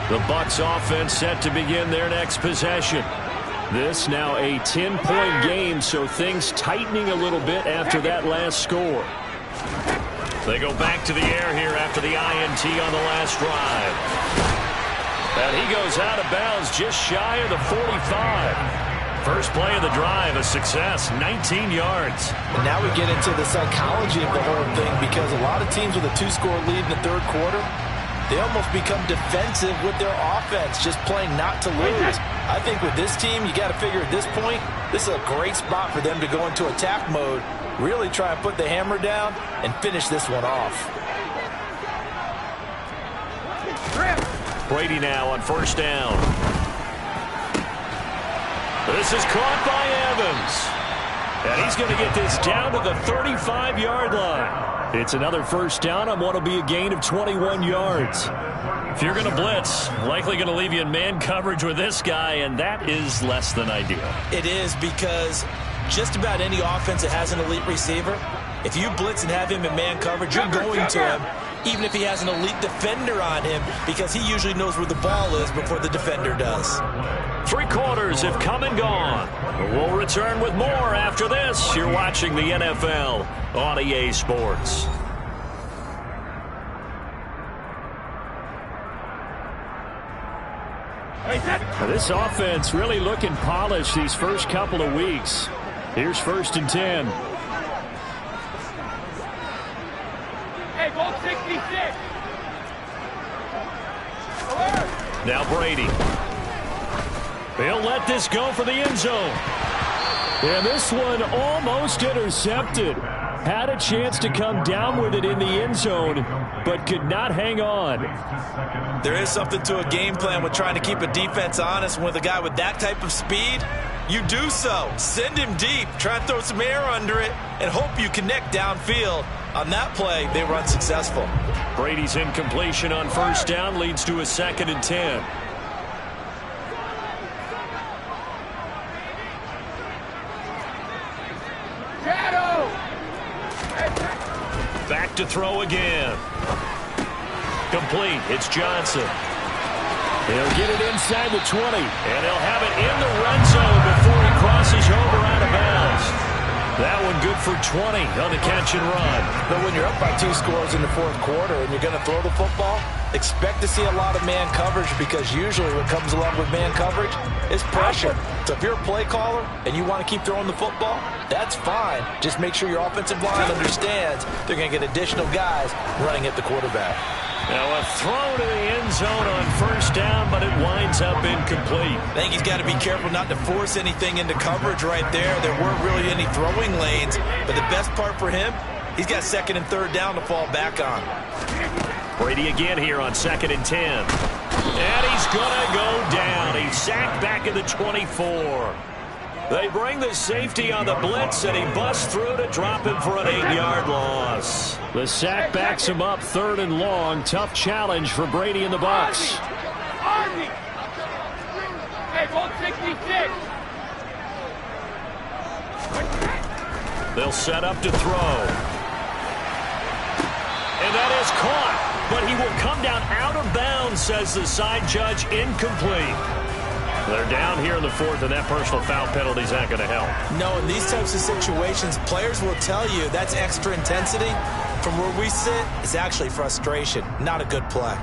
[SPEAKER 4] The Bucs offense set to begin their next possession. This now a 10-point game, so things tightening a little bit after that last score. They go back to the air here after the INT on the last drive. And he goes out of bounds just shy of the 45. First play of the drive, a success, 19 yards.
[SPEAKER 2] And now we get into the psychology of the whole thing because a lot of teams with a 2-score lead in the 3rd quarter, they almost become defensive with their offense, just playing not to lose. I think with this team, you got to figure at this point, this is a great spot for them to go into attack mode, really try and put the hammer down and finish this one off.
[SPEAKER 4] Brady now on 1st down. This is caught by Evans. And he's going to get this down to the 35-yard line. It's another 1st down on what will be a gain of 21 yards. If you're going to blitz, likely going to leave you in man coverage with this guy, and that is less than ideal.
[SPEAKER 2] It is because just about any offense that has an elite receiver, if you blitz and have him in man coverage, you're going to him, even if he has an elite defender on him, because he usually knows where the ball is before the defender does.
[SPEAKER 1] 3 quarters have come and gone. We'll return with more after this. You're watching the NFL on EA Sports. This offense really looking polished these first couple of weeks. Here's 1st and 10.
[SPEAKER 3] Hey, ball 66.
[SPEAKER 1] Now Brady. He'll let this go for the end zone. And this one almost intercepted. Had a chance to come down with it in the end zone, but could not hang on.
[SPEAKER 2] There is something to a game plan with trying to keep a defense honest. With a guy with that type of speed, you do so. Send him deep. Try and throw some air under it and hope you connect downfield. On that play, they were unsuccessful.
[SPEAKER 1] Brady's incompletion on 1st down leads to a 2nd and 10. Back to throw again. Complete. It's Johnson. He'll get it inside the 20, and he'll have it in the red zone before he crosses over out of bounds. That one good for 20 on the catch and run.
[SPEAKER 2] But when you're up by 2 scores in the 4th quarter and you're going to throw the football, expect to see a lot of man coverage, because usually what comes along with man coverage is pressure. So if you're a play caller and you want to keep throwing the football, that's fine. Just make sure your offensive line understands they're going to get additional guys running at the quarterback.
[SPEAKER 1] Now a throw to the end zone on 1st down, but it winds up incomplete.
[SPEAKER 2] I think he's got to be careful not to force anything into coverage right there. There weren't really any throwing lanes, but the best part for him, he's got 2nd and 3rd down to fall back on.
[SPEAKER 1] Brady again here on 2nd and 10. And he's going to go down. He's sacked back at the 24. They bring the safety on the blitz, and he busts through to drop him for an 8-yard loss. The sack backs him up 3rd and long. Tough challenge for Brady and the Bucs.
[SPEAKER 3] Hey, ball 66.
[SPEAKER 1] They'll set up to throw. And that is caught, but he will come down out of bounds, says the side judge. Incomplete. They're down here in the 4th, and that personal foul penalty is not going to help.
[SPEAKER 2] No, in these types of situations, players will tell you that's extra intensity. From where we sit, it's actually frustration, not a good play.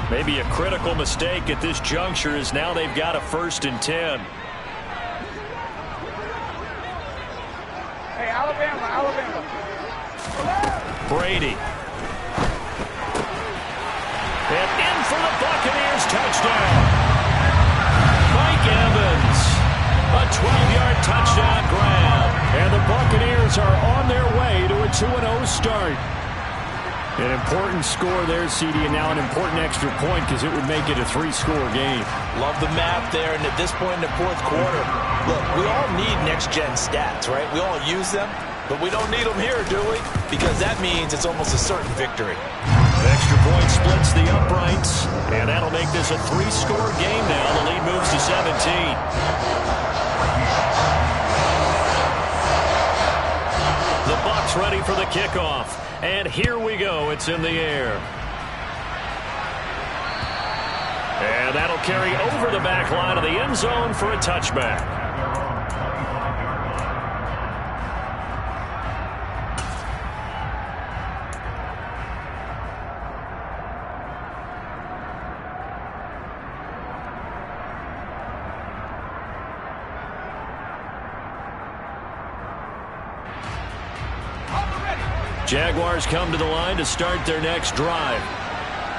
[SPEAKER 1] Maybe a critical mistake at this juncture, is now they've got a 1st and 10.
[SPEAKER 3] Hey, Alabama.
[SPEAKER 1] Brady. And in for the Buccaneers, touchdown. Mike Evans. A 12-yard touchdown grab. And the Buccaneers are on their way to a 2-0 start. An important score there, CD, and now an important extra point, because it would make it a 3-score game.
[SPEAKER 2] Love the math there, and at this point in the 4th quarter, look, we all need next-gen stats, right? We all use them, but we don't need them here, do we? Because that means it's almost a certain victory.
[SPEAKER 1] The extra point splits the uprights, and that'll make this a 3-score game now. The lead moves to 17. The Bucs ready for the kickoff. And here we go. It's in the air. And that'll carry over the back line of the end zone for a touchback. Jaguars come to the line to start their next drive.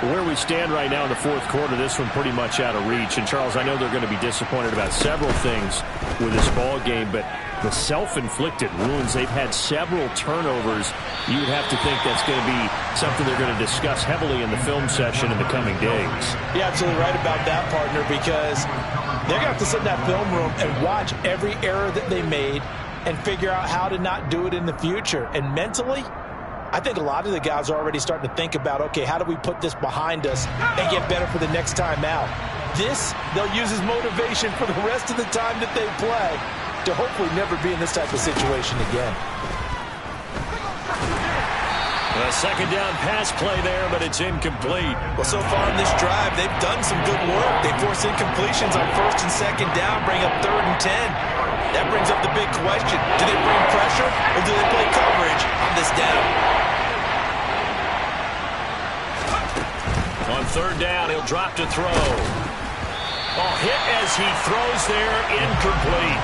[SPEAKER 1] Where we stand right now in the 4th quarter, this one pretty much out of reach. And, Charles, I know they're going to be disappointed about several things with this ball game, but the self-inflicted wounds, they've had several turnovers. You would have to think that's going to be something they're going to discuss heavily in the film session in the coming days.
[SPEAKER 2] You're absolutely right about that, partner, because they're going to have to sit in that film room and watch every error that they made and figure out how to not do it in the future. And mentally, I think a lot of the guys are already starting to think about, okay, how do we put this behind us and get better for the next time out? This, they'll use as motivation for the rest of the time that they play to hopefully never be in this type of situation again.
[SPEAKER 1] A second down pass play there, but it's incomplete.
[SPEAKER 2] Well, so far in this drive, they've done some good work. They force incompletions on first and second down, bring up 3rd and 10. That brings up the big question. Do they bring pressure or do they play coverage on this down?
[SPEAKER 1] On 3rd down, he'll drop to throw. Hit as he throws there, incomplete.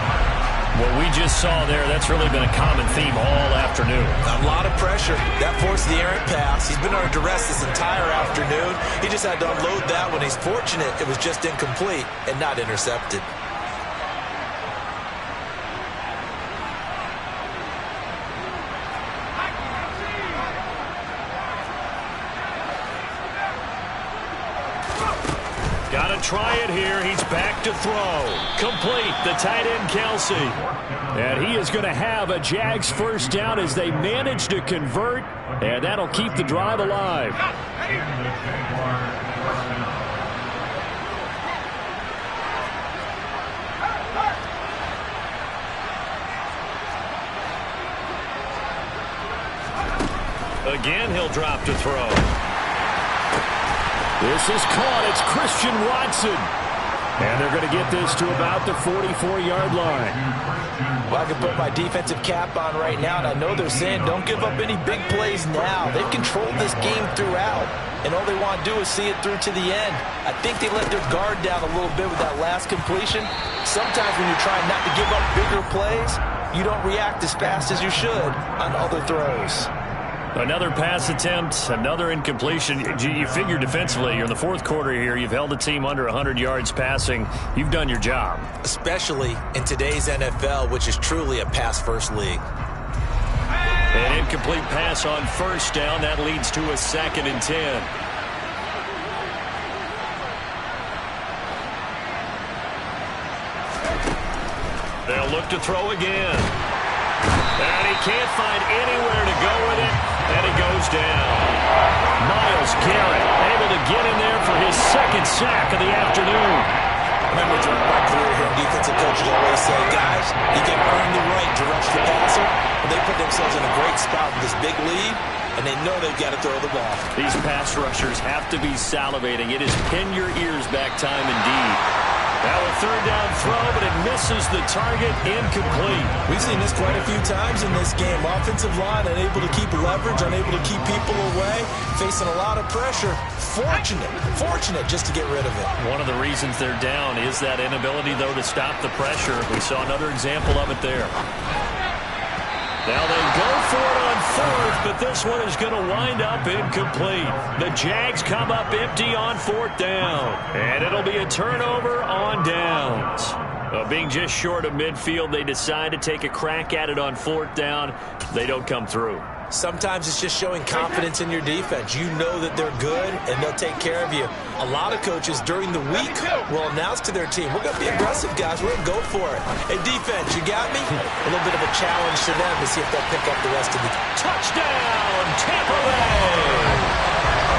[SPEAKER 1] What we just saw there, that's really been a common theme all afternoon.
[SPEAKER 2] A lot of pressure. That forced the errant pass. He's been under duress this entire afternoon. He just had to unload that one. He's fortunate it was just incomplete and not intercepted.
[SPEAKER 1] Got to try it here. He's back to throw. Complete. The tight end, Kelsey. And he is going to have a Jags first down as they manage to convert. And that'll keep the drive alive. Again, he'll drop to throw. This is caught. It's Christian Watson. And they're going to get this to about the 44-yard line.
[SPEAKER 2] Well, I can put my defensive cap on right now, and I know they're saying don't give up any big plays now. They've controlled this game throughout, and all they want to do is see it through to the end. I think they let their guard down a little bit with that last completion. Sometimes when you're trying not to give up bigger plays, you don't react as fast as you should on other throws.
[SPEAKER 1] Another pass attempt, another incompletion. You figure defensively, you're in the 4th quarter here. You've held the team under 100 yards passing. You've done your job.
[SPEAKER 2] Especially in today's NFL, which is truly a pass-first league.
[SPEAKER 1] An incomplete pass on first down. That leads to a 2nd and 10. They'll look to throw again. And he can't find anywhere to go with it. And he goes down. Myles Garrett able to get in there for his 2nd sack of the afternoon.
[SPEAKER 2] Remember, during my career here, defensive coaches always say, guys, you can earn the right to rush the passer. But they put themselves in a great spot with this big lead, and they know they've got to throw the ball.
[SPEAKER 1] These pass rushers have to be salivating. It is pin your ears back time indeed. Now a 3rd down throw, but it misses the target, incomplete.
[SPEAKER 2] We've seen this quite a few times in this game. Offensive line unable to keep leverage, unable to keep people away, facing a lot of pressure. Fortunate just to get rid of it.
[SPEAKER 1] One of the reasons they're down is that inability, though, to stop the pressure. We saw another example of it there. Now they go for it on 4th, but this one is going to wind up incomplete. The Jags come up empty on 4th down, and it'll be a turnover on downs. Being just short of midfield, they decide to take a crack at it on 4th down. They don't come through.
[SPEAKER 2] Sometimes it's just showing confidence in your defense. You know that they're good, and they'll take care of you. A lot of coaches during the week will announce to their team, we're going to be aggressive, guys. We're going to go for it. Hey, defense, you got me? A little bit of a challenge to them to see if they'll pick up the rest of the
[SPEAKER 1] touchdown, Tampa Bay!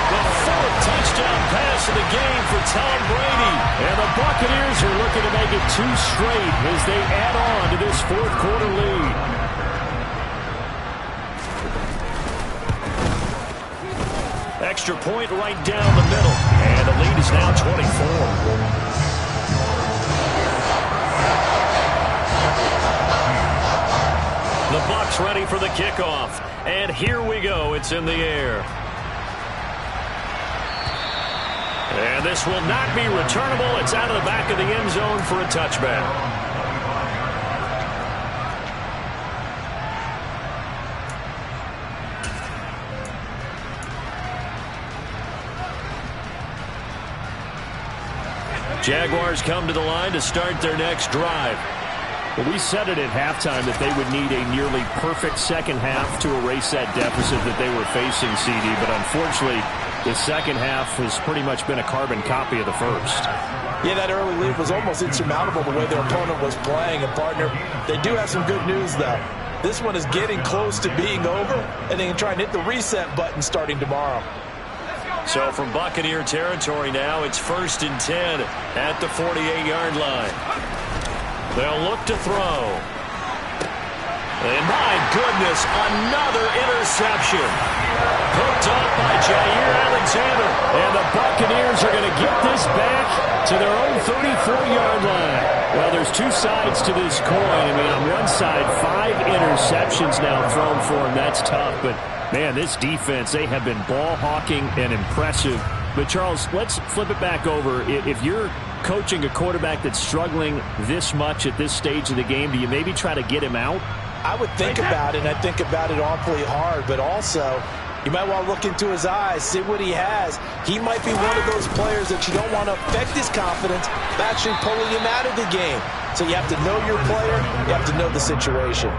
[SPEAKER 1] The 4th touchdown pass of the game for Tom Brady. And the Buccaneers are looking to make it 2 straight as they add on to this 4th quarter lead. Extra point right down the middle. And the lead is now 24. The Bucs ready for the kickoff. And here we go. It's in the air. And this will not be returnable. It's out of the back of the end zone for a touchback. Jaguars come to the line to start their next drive. Well, we said it at halftime that they would need a nearly perfect second half to erase that deficit that they were facing, CD. But unfortunately, the second half has pretty much been a carbon copy of the first.
[SPEAKER 2] Yeah, that early lead was almost insurmountable the way their opponent was playing. And, partner, they do have some good news, though. This one is getting close to being over, and they can try and hit the reset button starting tomorrow.
[SPEAKER 1] So from Buccaneer territory now, it's 1st and 10 at the 48-yard line. They'll look to throw. And my goodness, another interception. Hooked up by Jair Alexander. And the Buccaneers are going to get this back to their own 34-yard line. Well, there's two sides to this coin. I mean, on one side, 5 interceptions now thrown for him. That's tough. But, man, this defense, they have been ball hawking and impressive. But, Charles, let's flip it back over. If you're coaching a quarterback that's struggling this much at this stage of the game, do you maybe try to get him out?
[SPEAKER 2] I would think about it, and I think about it awfully hard, but also you might want to look into his eyes, see what he has. He might be one of those players that you don't want to affect his confidence by actually pulling him out of the game. So you have to know your player, you have to know the situation.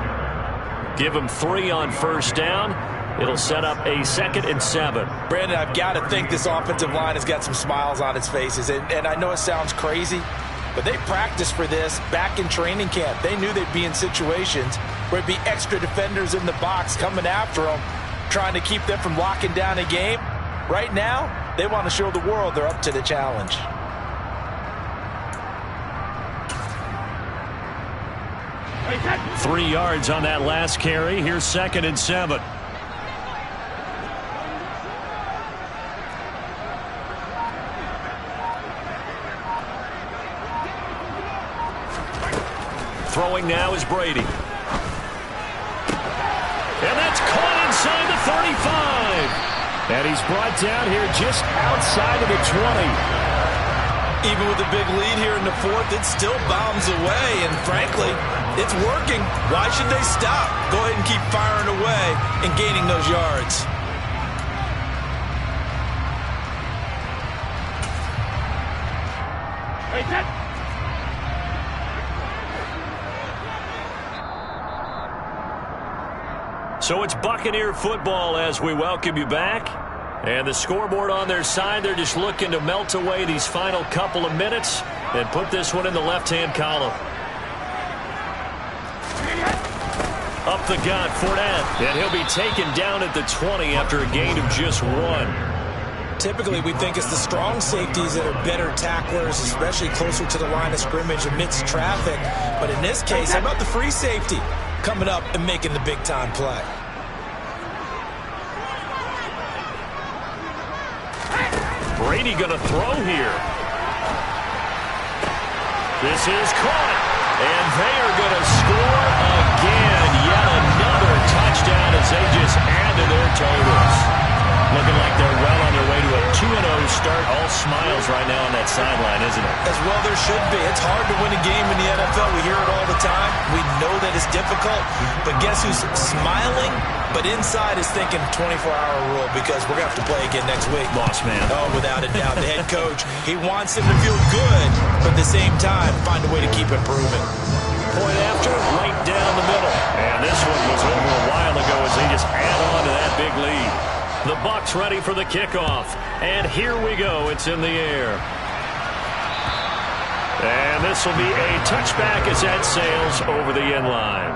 [SPEAKER 1] Give him 3 on 1st down. It'll set up a 2nd and 7.
[SPEAKER 2] Brandon, I've got to think this offensive line has got some smiles on its faces, and I know it sounds crazy, but they practiced for this back in training camp. They knew they'd be in situations where it'd be extra defenders in the box coming after them, trying to keep them from locking down a game. Right now, they want to show the world they're up to the challenge.
[SPEAKER 1] Three yards on that last carry. Here's 2nd and 7. Throwing now is Brady. And that's caught inside the 35. And he's brought down here just outside of the 20.
[SPEAKER 2] Even with a big lead here in the 4th, it still bombs away. And frankly, it's working. Why should they stop? Go ahead and keep firing away and gaining those yards.
[SPEAKER 1] So it's Buccaneer football as we welcome you back. And the scoreboard on their side, they're just looking to melt away these final couple of minutes and put this one in the left-hand column. Up the gut, Fournette. And he'll be taken down at the 20 after a gain of just 1.
[SPEAKER 2] Typically, we think it's the strong safeties that are better tacklers, especially closer to the line of scrimmage amidst traffic. But in this case, how about the free safety coming up and making the big-time play?
[SPEAKER 1] Brady going to throw here. This is caught. And they are going to score again. Yet another touchdown as they just add to their totals. Looking like they're well on their way to a 2-0 start. All smiles right now on that sideline, isn't it?
[SPEAKER 2] As well there should be. It's hard to win a game in the NFL. We hear it all the time. We know that it's difficult. But guess who's smiling? But inside is thinking 24-hour rule because we're going to have to play again next week.
[SPEAKER 1] Boss man.
[SPEAKER 2] Oh, without a doubt. The head coach, he wants him to feel good, but at the same time, find a way to keep improving.
[SPEAKER 1] Point after, right down the middle. And this one was over a while ago as they just add on to that big lead. The Bucs ready for the kickoff. And here we go. It's in the air. And this will be a touchback as that sails over the end line.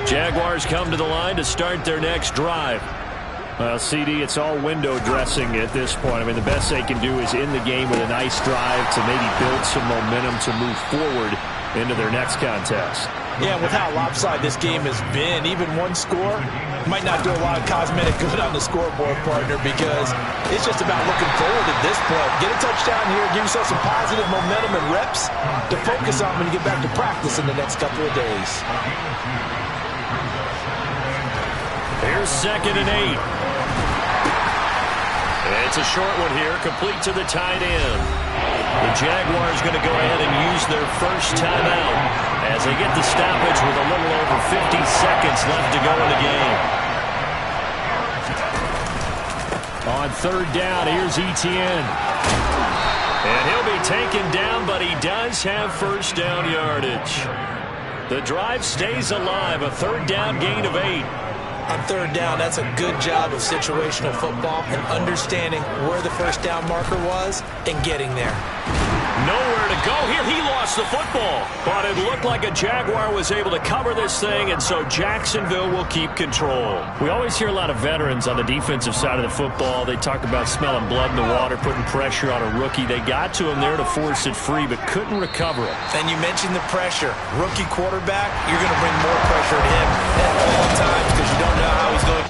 [SPEAKER 1] Jaguars come to the line to start their next drive. CD, it's all window dressing at this point. I mean, the best they can do is in the game with a nice drive to maybe build some momentum to move forward into their next contest.
[SPEAKER 2] Yeah, with how lopsided this game has been, even one score might not do a lot of cosmetic good on the scoreboard, partner, because it's just about looking forward at this point. Get a touchdown here, give yourself some positive momentum and reps to focus on when you get back to practice in the next couple of days.
[SPEAKER 1] Here's 2nd and 8. It's a short one here, complete to the tight end. The Jaguars going to go ahead and use their first timeout as they get the stoppage with a little over 50 seconds left to go in the game. On 3rd down, here's Etienne. And he'll be taken down, but he does have first down yardage. The drive stays alive. A third down gain of 8.
[SPEAKER 2] On third down, that's a good job of situational football and understanding where the first down marker was and getting there.
[SPEAKER 1] Nowhere to go here. He lost the football. But it looked like a Jaguar was able to cover this thing, and so Jacksonville will keep control. We always hear a lot of veterans on the defensive side of the football. They talk about smelling blood in the water, putting pressure on a rookie. They got to him there to force it free, but couldn't recover it.
[SPEAKER 2] And you mentioned the pressure. Rookie quarterback, you're going to bring more pressure to him at all times because you don't know how he's going to.